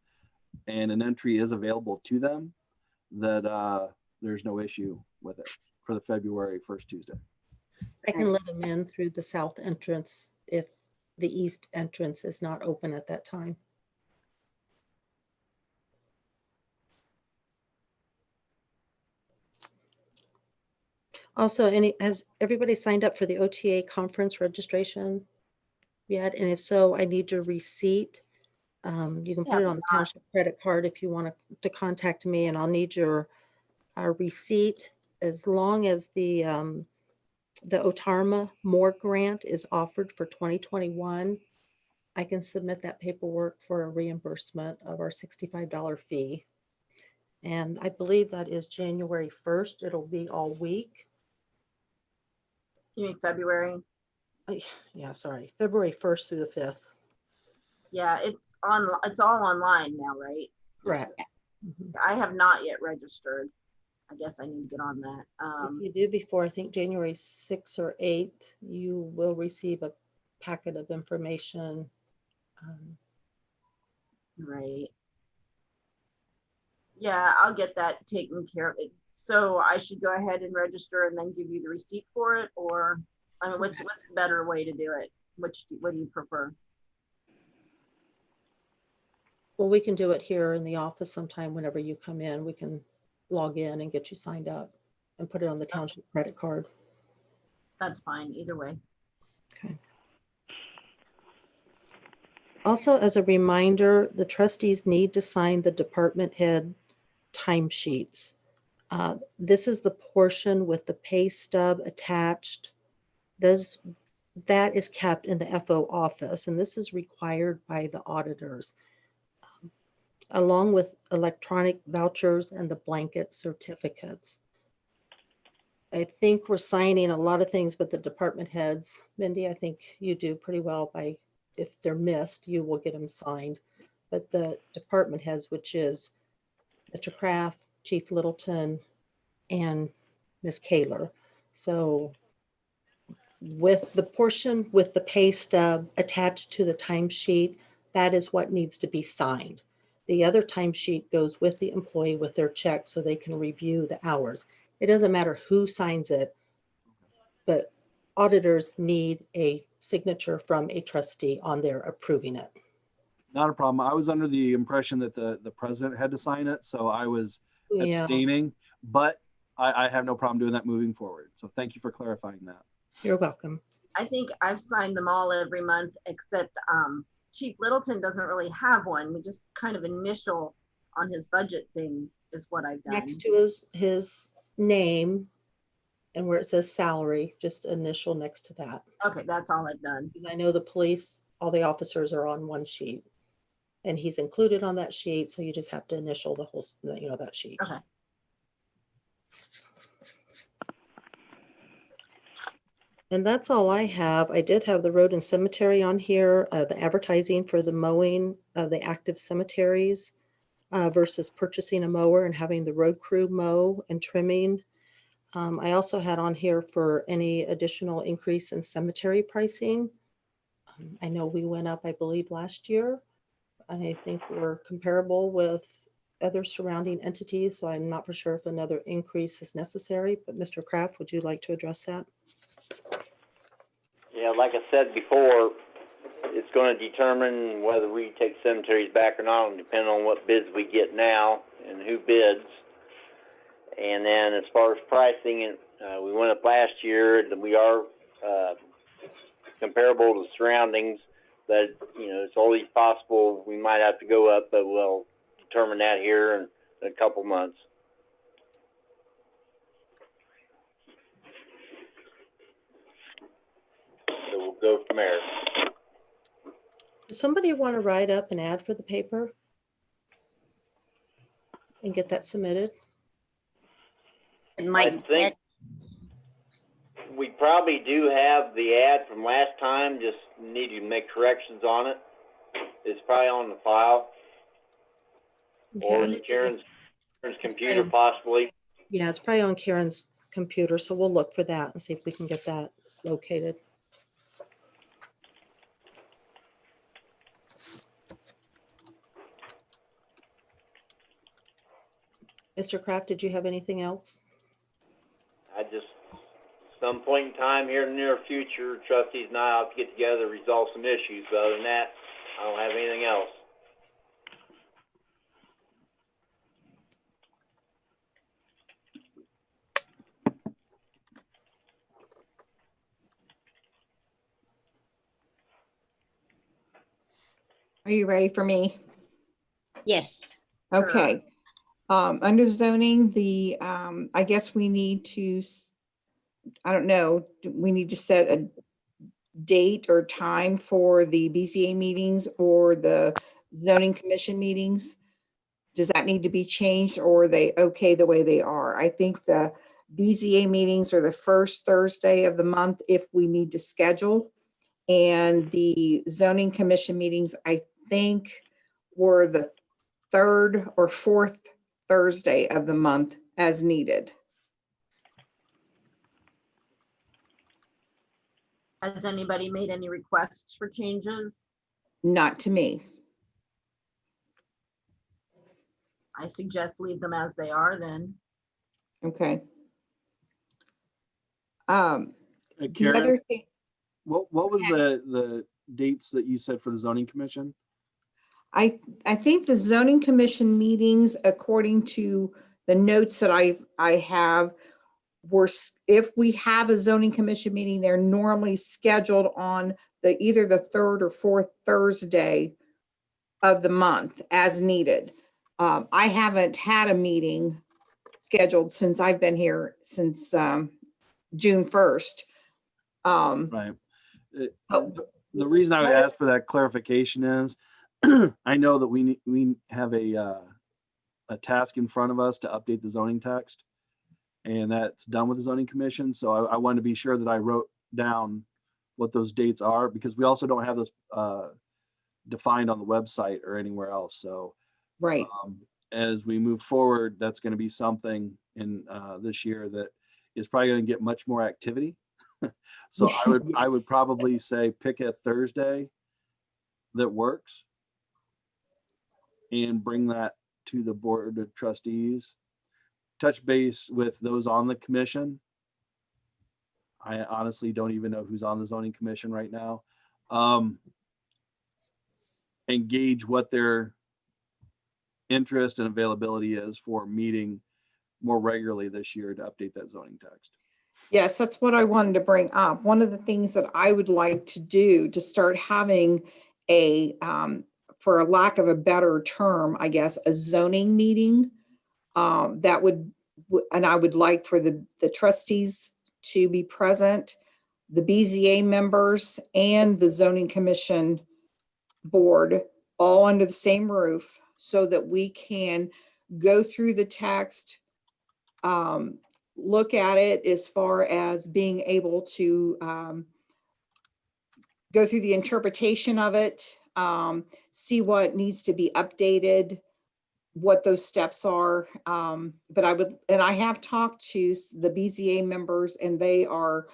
and an entry is available to them, that there's no issue with it for the February 1st Tuesday.
I can let them in through the south entrance if the east entrance is not open at that time. Also, has everybody signed up for the OTA conference registration yet? And if so, I need your receipt. You can put it on the township credit card if you want to contact me, and I'll need your receipt as long as the OTARMA MORE grant is offered for 2021. I can submit that paperwork for a reimbursement of our $65 fee. And I believe that is January 1st. It'll be all week.
You mean February?
Yeah, sorry, February 1st through the 5th.
Yeah, it's all online now, right?
Correct. Mhm.
I have not yet registered. I guess I need to get on that.
If you do before, I think January 6th or 8th, you will receive a packet of information.
Right. Yeah, I'll get that taken care of. So I should go ahead and register and then give you the receipt for it, or I mean, what's the better way to do it? What do you prefer?
Well, we can do it here in the office sometime whenever you come in. We can log in and get you signed up and put it on the township credit card.
That's fine, either way.
Okay. Also, as a reminder, the trustees need to sign the department head timesheets. This is the portion with the pay stub attached. That is kept in the FO office, and this is required by the auditors, along with electronic vouchers and the blanket certificates. I think we're signing a lot of things with the department heads. Mindy, I think you do pretty well by, if they're missed, you will get them signed. But the department heads, which is Mr. Kraft, Chief Littleton, and Ms. Kaler. So with the portion with the pay stub attached to the timesheet, that is what needs to be signed. The other timesheet goes with the employee with their check so they can review the hours. It doesn't matter who signs it, but auditors need a signature from a trustee on there approving it.
Not a problem. I was under the impression that the president had to sign it, so I was
Yeah,
abstaining, but I have no problem doing that moving forward. So thank you for clarifying that.
you're welcome.
I think I've signed them all every month except Chief Littleton doesn't really have one. We just kind of initial on his budget thing is what I've done.
Next to his name and where it says salary, just initial next to that.
Okay, that's all I've done.
Because I know the police, all the officers are on one sheet. And he's included on that sheet, so you just have to initial the whole, that sheet.
Okay.
And that's all I have. I did have the road and cemetery on here, the advertising for the mowing of the active cemeteries versus purchasing a mower and having the road crew mow and trimming. I also had on here for any additional increase in cemetery pricing. I know we went up, I believe, last year. I think we're comparable with other surrounding entities, so I'm not for sure if another increase is necessary, but Mr. Kraft, would you like to address that?
Yeah, like I said before, it's going to determine whether we take cemeteries back or not, depending on what bids we get now and who bids. And then as far as pricing, we went up last year, and we are comparable to surroundings, but, it's always possible we might have to go up, but we'll determine that here in a couple months. So we'll go from there.
Does somebody want to write up an ad for the paper and get that submitted?
And
I
Mike,
think we probably do have the ad from last time, just need to make corrections on it. It's probably on the file, or
Okay.
Karen's computer possibly.
Yeah, it's probably on Karen's computer, so we'll look for that and see if we can get that located. Mr. Kraft, did you have anything else?
I just, some point in time here in the near future, trustees and I have to get together, resolve some issues, but other than that, I don't have anything else.
Are you ready for me?
yes,
Okay. Under zoning, I guess we need to, I don't know, we need to set a date or time for the BZA meetings or the zoning commission meetings. Does that need to be changed, or are they okay the way they are? I think the BZA meetings are the first Thursday of the month if we need to schedule. And the zoning commission meetings, I think were the third or fourth Thursday of the month as needed.
Has anybody made any requests for changes?
Not to me.
I suggest leave them as they are then.
Okay.
Hey,
The
Karen,
other thing,
what was the dates that you said for the zoning commission?
I think the zoning commission meetings, according to the notes that I have, if we have a zoning commission meeting, they're normally scheduled on either the third or fourth Thursday of the month as needed. I haven't had a meeting scheduled since I've been here since June 1st.
Right.
Oh.
The reason I would ask for that clarification is I know that we have a task in front of us to update the zoning text, and that's done with the zoning commission. So I wanted to be sure that I wrote down what those dates are, because we also don't have those defined on the website or anywhere else. So
Right.
as we move forward, that's going to be something in this year that is probably going to get much more activity. So I would probably say pick a Thursday that works and bring that to the board of trustees. Touch base with those on the commission. I honestly don't even know who's on the zoning commission right now. Engage what their interest and availability is for meeting more regularly this year to update that zoning text.
Yes, that's what I wanted to bring up. One of the things that I would like to do to start having a, for a lack of a better term, I guess, a zoning meeting that would, and I would like for the trustees to be present, the BZA members and the zoning commission board all under the same roof, so that we can go through the text, look at it as far as being able to go through the interpretation of it, see what needs to be updated, what those steps are. But I have talked to the BZA members, and they are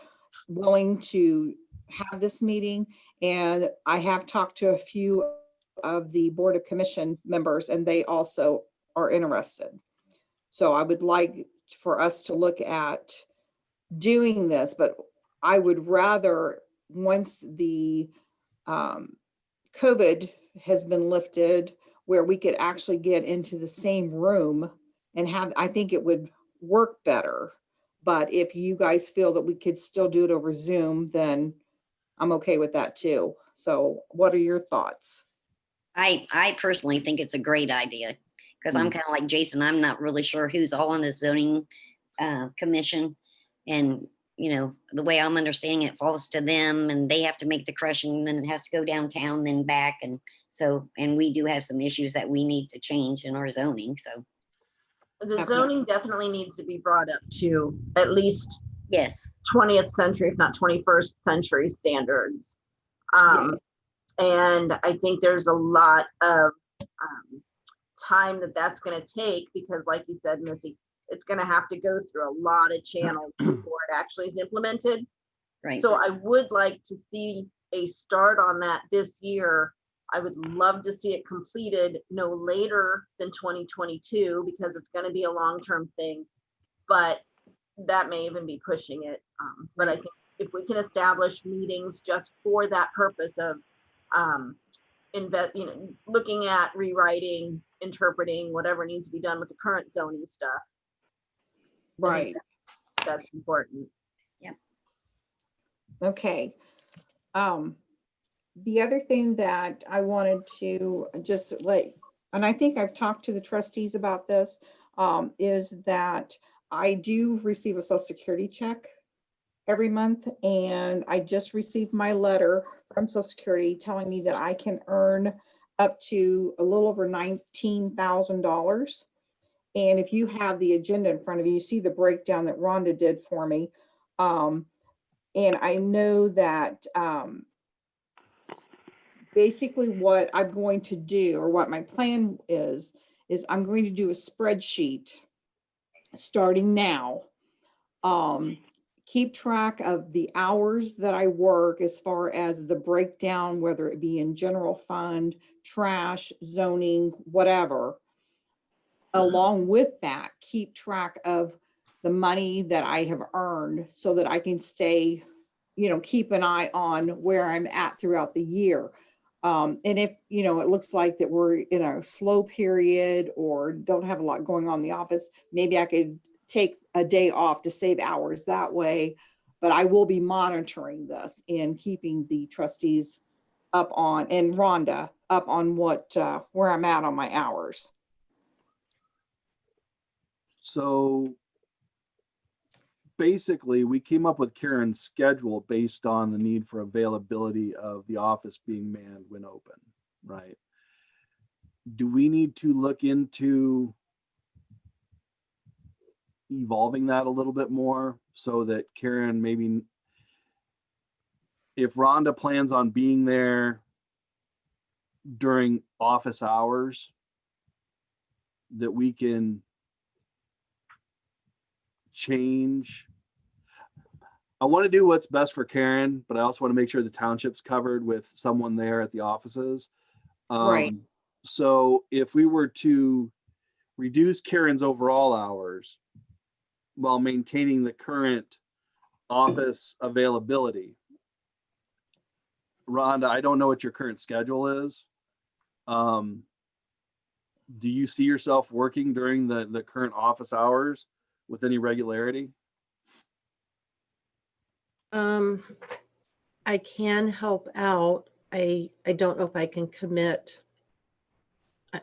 willing to have this meeting. And I have talked to a few of the Board of Commission members, and they also are interested. So I would like for us to look at doing this, but I would rather, once the COVID has been lifted, where we could actually get into the same room and have, I think it would work better. But if you guys feel that we could still do it over Zoom, then I'm okay with that too. So what are your thoughts?
I personally think it's a great idea, because I'm kind of like Jason. I'm not really sure who's all on the zoning commission, and the way I'm understanding it falls to them, and they have to make the crushing, and then it has to go downtown, then back, and we do have some issues that we need to change in our zoning. So
the zoning definitely needs to be brought up to at least
yes,
20th century, if not 21st century standards.
Yes.
And I think there's a lot of time that's going to take, because like you said, Missy, it's going to have to go through a lot of channels before it actually is implemented.
right.
So I would like to see a start on that this year. I would love to see it completed no later than 2022, because it's going to be a long-term thing, but that may even be pushing it. But I think if we can establish meetings just for that purpose of looking at rewriting, interpreting, whatever needs to be done with the current zoning stuff.
Right.
That's important.
Yep.
Okay. The other thing that I wanted to just and I think I've talked to the trustees about this, is that I do receive a Social Security check every month, and I just received my letter from Social Security telling me that I can earn up to a little over $19,000. And if you have the agenda in front of you, you see the breakdown that Rhonda did for me. And I know that basically what I'm going to do, or what my plan is I'm going to do a spreadsheet starting now. Keep track of the hours that I work as far as the breakdown, whether it be in general fund, trash, zoning, whatever. Along with that, keep track of the money that I have earned so that I can stay, keep an eye on where I'm at throughout the year. And if, it looks like that we're in a slow period or don't have a lot going on in the office, maybe I could take a day off to save hours that way. But I will be monitoring this and keeping the trustees up on, and Rhonda up on where I'm at on my hours.
So basically, we came up with Karen's schedule based on the need for availability of the office being manned when open, right? Do we need to look into evolving that a little bit more so that Karen, maybe if Rhonda plans on being there during office hours, that we can change? I want to do what's best for Karen, but I also want to make sure the township's covered with someone there at the offices.
Right.
So if we were to reduce Karen's overall hours while maintaining the current office availability, Rhonda, I don't know what your current schedule is. Do you see yourself working during the current office hours with any regularity?
I can help out. I don't know if I can commit.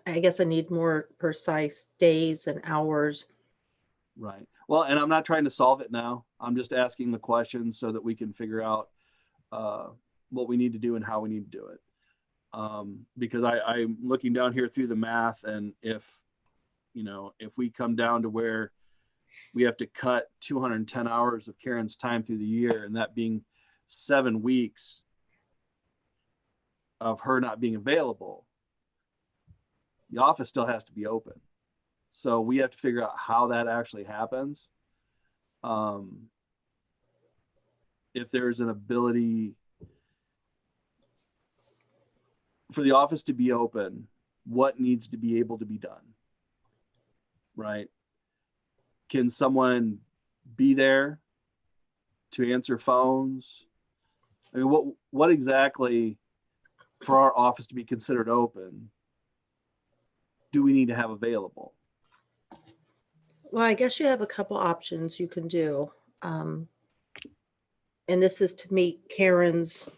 I guess I need more precise days and hours.
Right. Well, and I'm not trying to solve it now. I'm just asking the questions so that we can figure out what we need to do and how we need to do it. Because I'm looking down here through the math, and if we come down to where we have to cut 210 hours of Karen's time through the year, and that being 7 weeks of her not being available, the office still has to be open. So we have to figure out how that actually happens. If there's an ability for the office to be open, what needs to be able to be done, right? Can someone be there to answer phones? I mean, what exactly, for our office to be considered open, do we need to have available?
Well, I guess you have a couple options you can do. And this is to meet Karen's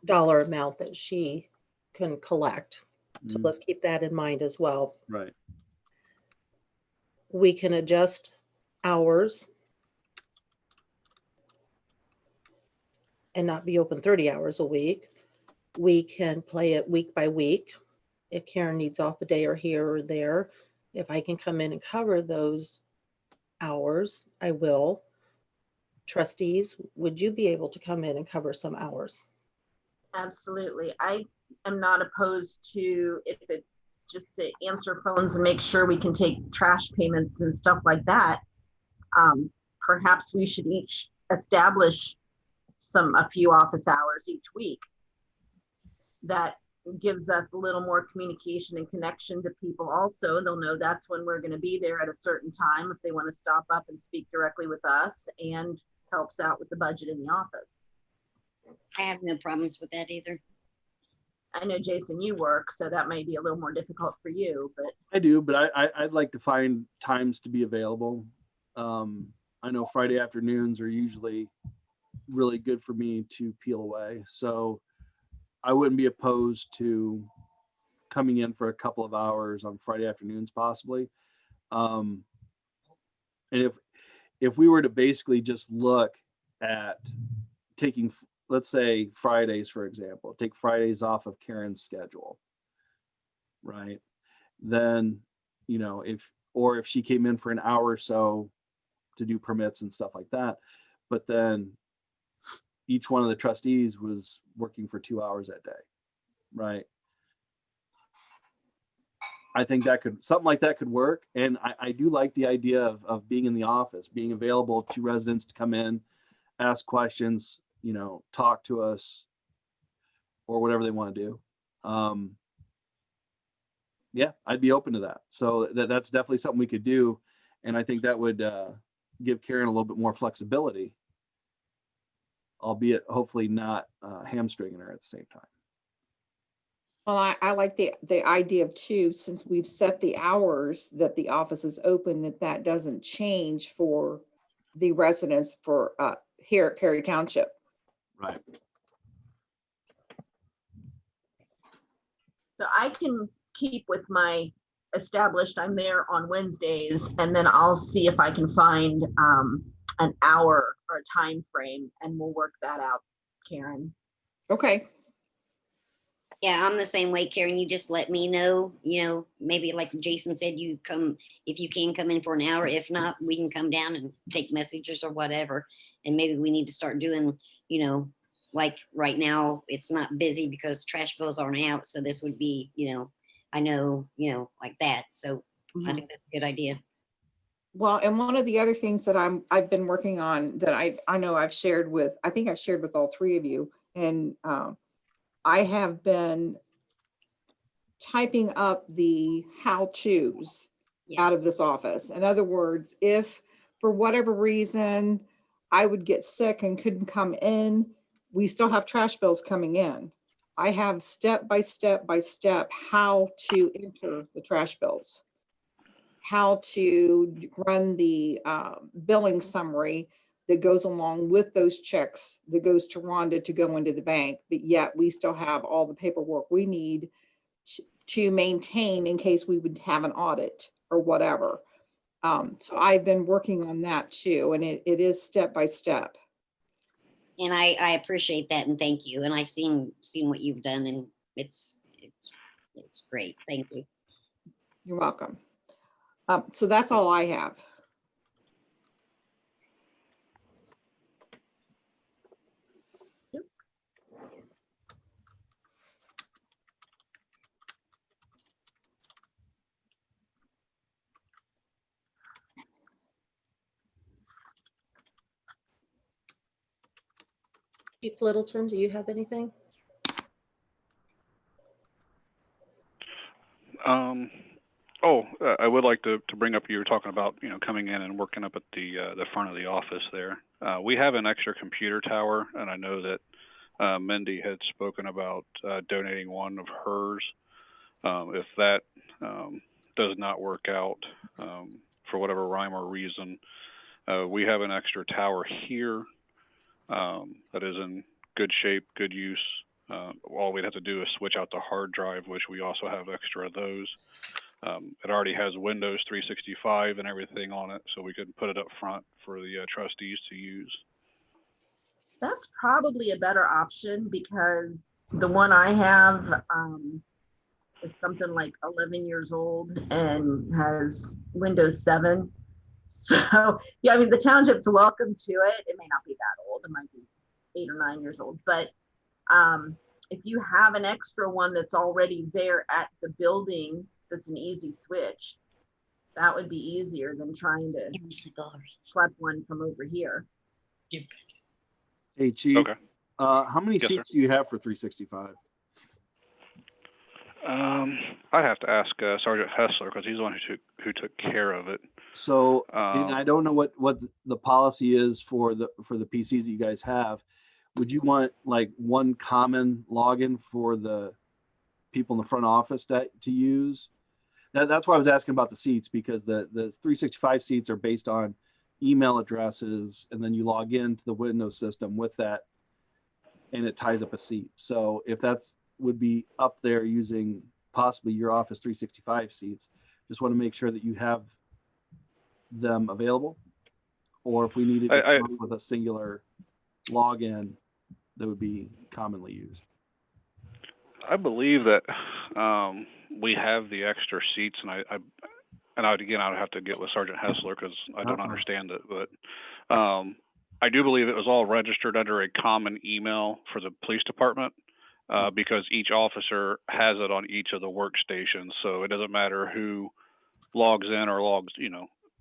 dollar amount that she can collect. So let's keep that in mind as well.
Right.
We can adjust hours and not be open 30 hours a week. We can play it week by week. If Karen needs off a day or here or there, if I can come in and cover those hours, I will. Trustees, would you be able to come in and cover some hours?
Absolutely. I am not opposed to, if it's just to answer phones and make sure we can take trash payments and stuff like that. Perhaps we should each establish a few office hours each week. That gives us a little more communication and connection to people also. They'll know that's when we're going to be there at a certain time if they want to stop up and speak directly with us, and helps out with the budget in the office.
I have no problems with that either.
I know, Jason, you work, so that may be a little more difficult for you, but
I do, but I'd like to find times to be available. I know Friday afternoons are usually really good for me to peel away. So I wouldn't be opposed to coming in for a couple of hours on Friday afternoons, possibly. And if we were to basically just look at taking, let's say Fridays, for example, take Fridays off of Karen's schedule, right? Then, if she came in for an hour or so to do permits and stuff like that, but then each one of the trustees was working for 2 hours that day, right? I think that something like that could work. And I do like the idea of being in the office, being available to residents to come in, ask questions, talk to us, or whatever they want to do. Yeah, I'd be open to that. So that's definitely something we could do. And I think that would give Karen a little bit more flexibility, albeit hopefully not hamstringing her at the same time.
Well, I like the idea of too, since we've set the hours that the office is open, that doesn't change for the residents for here at Perry Township.
Right.
So I can keep with my established, I'm there on Wednesdays, and then I'll see if I can find an hour or a time frame, and we'll work that out, Karen.
Okay.
Yeah, I'm the same way, Karen. You just let me know, maybe like Jason said, you come, if you can come in for an hour. If not, we can come down and take messages or whatever. And maybe we need to start doing, like right now, it's not busy because trash bills aren't out. So this would be, I know, like that. So I think that's a good idea.
Well, and one of the other things that I've been working on that I know I think I've shared with all three of you, and I have been typing up the how-tos out of this office. In other words, if for whatever reason I would get sick and couldn't come in, we still have trash bills coming in. I have step by step how to enter the trash bills, how to run the billing summary that goes along with those checks that goes to Rhonda to go into the bank, but yet we still have all the paperwork we need to maintain in case we would have an audit or whatever. So I've been working on that too, and it is step by step.
And I appreciate that, and thank you. And I've seen what you've done, and it's great. Thank you.
You're welcome. So that's all I have.
Chief Littleton, do you have anything?
I would like to bring up, you were talking about, coming in and working up at the front of the office there. We have an extra computer tower, and I know that Mindy had spoken about donating one of hers. If that does not work out for whatever rhyme or reason, we have an extra tower here that is in good shape, good use. All we'd have to do is switch out the hard drive, which we also have extra of those. It already has Windows 365 and everything on it, so we could put it up front for the trustees to use.
That's probably a better option, because the one I have is something like 11 years old and has Windows 7. So yeah, I mean, the township's welcome to it. It may not be that old. It might be 8 or 9 years old. But if you have an extra one that's already there at the building, that's an easy switch, that would be easier than trying to schlep one from over here.
Hey, Chief.
Okay.
How many
Yes,
seats do you have for 365?
I'd have to ask Sergeant Hessler, because he's the one who took care of it.
So, and I don't know what the policy is for the PCs that you guys have. Would you want like one common login for the people in the front office to use? That's why I was asking about the seats, because the 365 seats are based on email addresses, and then you log into the Windows system with that, and it ties up a seat. So if that's would be up there using possibly your Office 365 seats, just want to make sure that you have them available, or if we needed to come up with a singular login that would be commonly used.
I believe that we have the extra seats, and I would have to get with Sergeant Hessler, because I don't understand it, but I do believe it was all registered under a common email for the police department, because each officer has it on each of the workstations. So it doesn't matter who logs in or logs,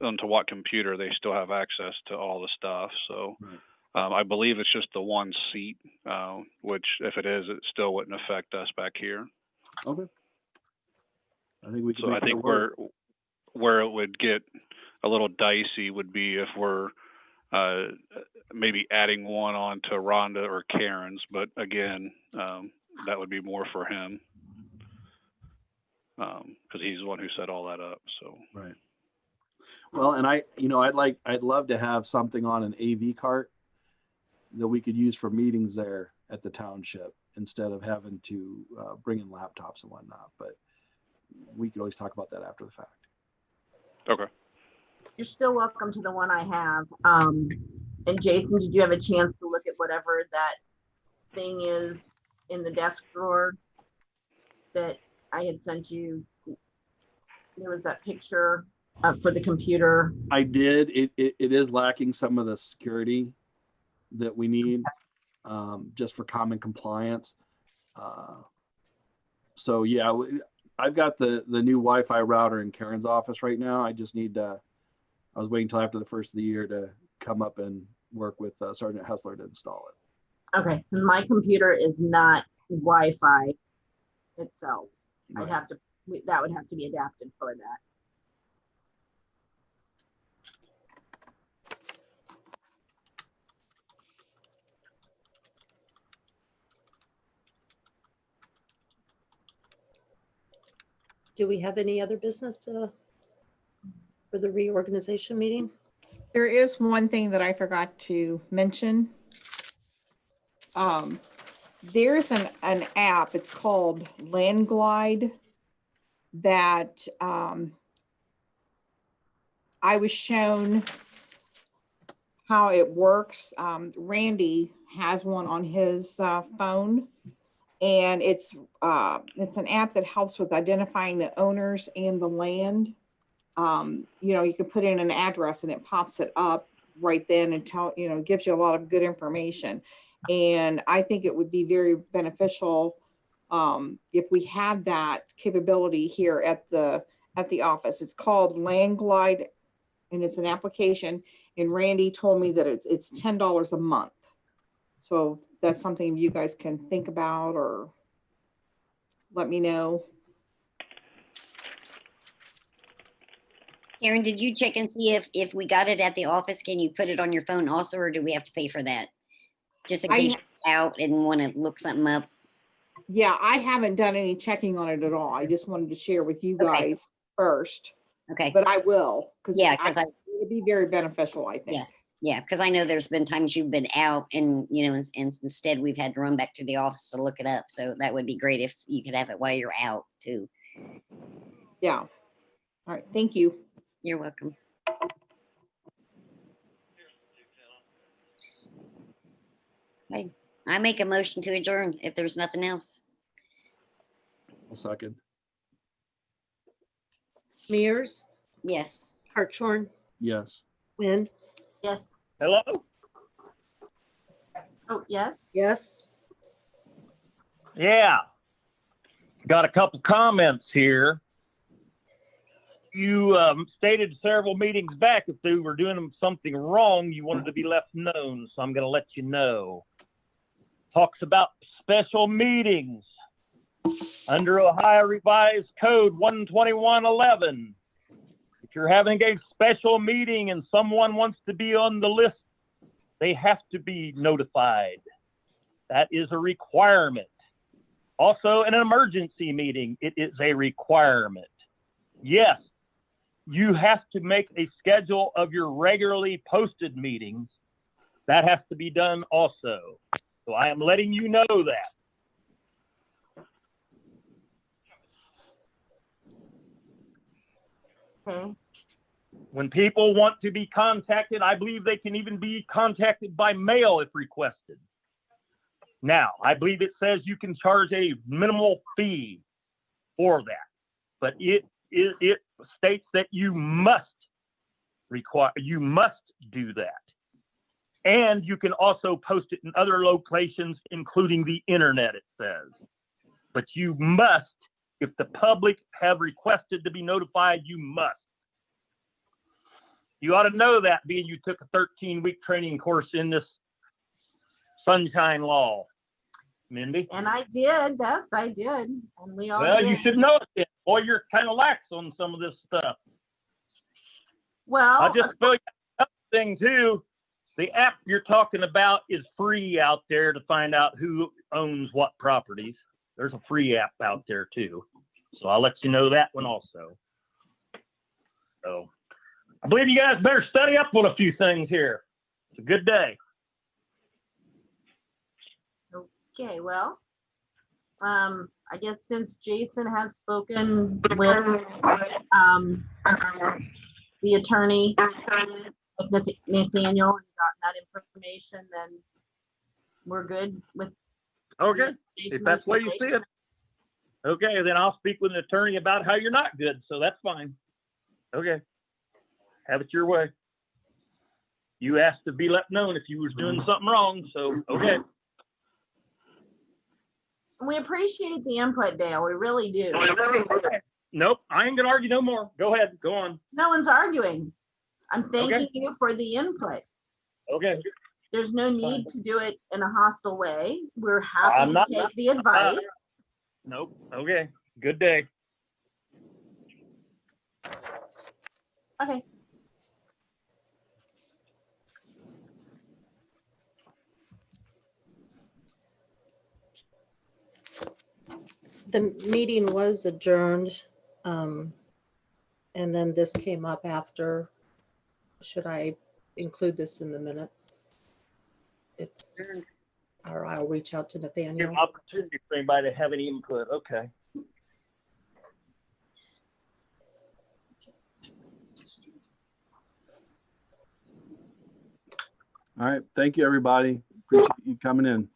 onto what computer, they still have access to all the stuff. So I believe it's just the one seat, which if it is, it still wouldn't affect us back here.
Okay. I think we can
So I
make that
think
work.
where it would get a little dicey would be if we're maybe adding one on to Rhonda or Karen's, but again, that would be more for him because he's the one who set all that up. So
Right. Well, and I'd love to have something on an AV cart that we could use for meetings there at the township instead of having to bring in laptops and whatnot. But we could always talk about that after the fact.
okay.
You're still welcome to the one I have. And Jason, did you have a chance to look at whatever that thing is in the desk drawer that I had sent you? There was that picture for the computer.
I did. It is lacking some of the security that we need just for common compliance. So yeah, I've got the new Wi-Fi router in Karen's office right now. I just need to, I was waiting until after the first of the year to come up and work with Sergeant Hessler to install it.
Okay, my computer is not Wi-Fi itself.
Right.
That would have to be adapted for that.
Do we have any other business for the reorganization meeting?
There is one thing that I forgot to mention. There's an app, it's called Landglide, that I was shown how it works. Randy has one on his phone, and it's an app that helps with identifying the owners and the land. You can put in an address and it pops it up right then and gives you a lot of good information. And I think it would be very beneficial if we had that capability here at the office. It's called Landglide, and it's an application. And Randy told me that it's $10 a month. So that's something you guys can think about or let me know.
Karen, did you check and see if we got it at the office? Can you put it on your phone also, or do we have to pay for that? Just in case you're out and want to look something up.
Yeah, I haven't done any checking on it at all. I just wanted to share with you guys first.
Okay.
But I will, because
Yeah,
it would be very beneficial, I think.
Yes. Yeah, because I know there's been times you've been out and, and instead we've had to run back to the office to look it up. So that would be great if you could have it while you're out too.
Yeah. All right. Thank you.
You're welcome. Okay. I make a motion to adjourn if there's nothing else.
I'll second.
Mears,
Yes.
Hartshorn,
Yes.
Wynn,
Yes.
Hello?
Oh, yes.
yes.
Yeah. Got a couple comments here. You stated several meetings back if they were doing something wrong, you wanted to be left known, so I'm going to let you know. Talks about special meetings under Ohio Revised Code 12111. If you're having a special meeting and someone wants to be on the list, they have to be notified. That is a requirement. Also, in an emergency meeting, it is a requirement. Yes, you have to make a schedule of your regularly posted meetings. That has to be done also. So I am letting you know that.
Okay.
When people want to be contacted, I believe they can even be contacted by mail if requested. Now, I believe it says you can charge a minimal fee for that, but it states that you must do that. And you can also post it in other locations, including the internet, it says. But you must, if the public have requested to be notified, you must. You ought to know that, being you took a 13-week training course in this sunshine law, Mindy.
And I did, yes, I did. And we all
Well,
did.
you should know it. Boy, you're kind of lax on some of this stuff.
Well,
I'll just fill you another thing too. The app you're talking about is free out there to find out who owns what properties. There's a free app out there too. So I'll let you know that one also. So I believe you guys better study up on a few things here. It's a good day.
okay, well, I guess since Jason has spoken with the attorney, with Nathaniel, and gotten that information, then we're good with.
Okay,
the
if that's the way you
recommendation.
see it. Okay, then I'll speak with an attorney about how you're not good, so that's fine. Okay, have it your way. You asked to be let known if you was doing something wrong, so, okay.
We appreciate the input, Dale. We really do.
Nope, I ain't gonna argue no more. Go ahead, go on.
No one's arguing. I'm thanking
Okay.
you for the input.
Okay,
There's no need to do it in a hostile way. We're
I'm
happy to
not-
take the advice.
nope, okay, good day.
Okay.
The meeting was adjourned. And then this came up after. Should I include this in the minutes? It's, or I'll reach out to
Give
Nathaniel.
opportunity for anybody to have any input, okay.
All right. Thank you, everybody. Appreciate you coming in.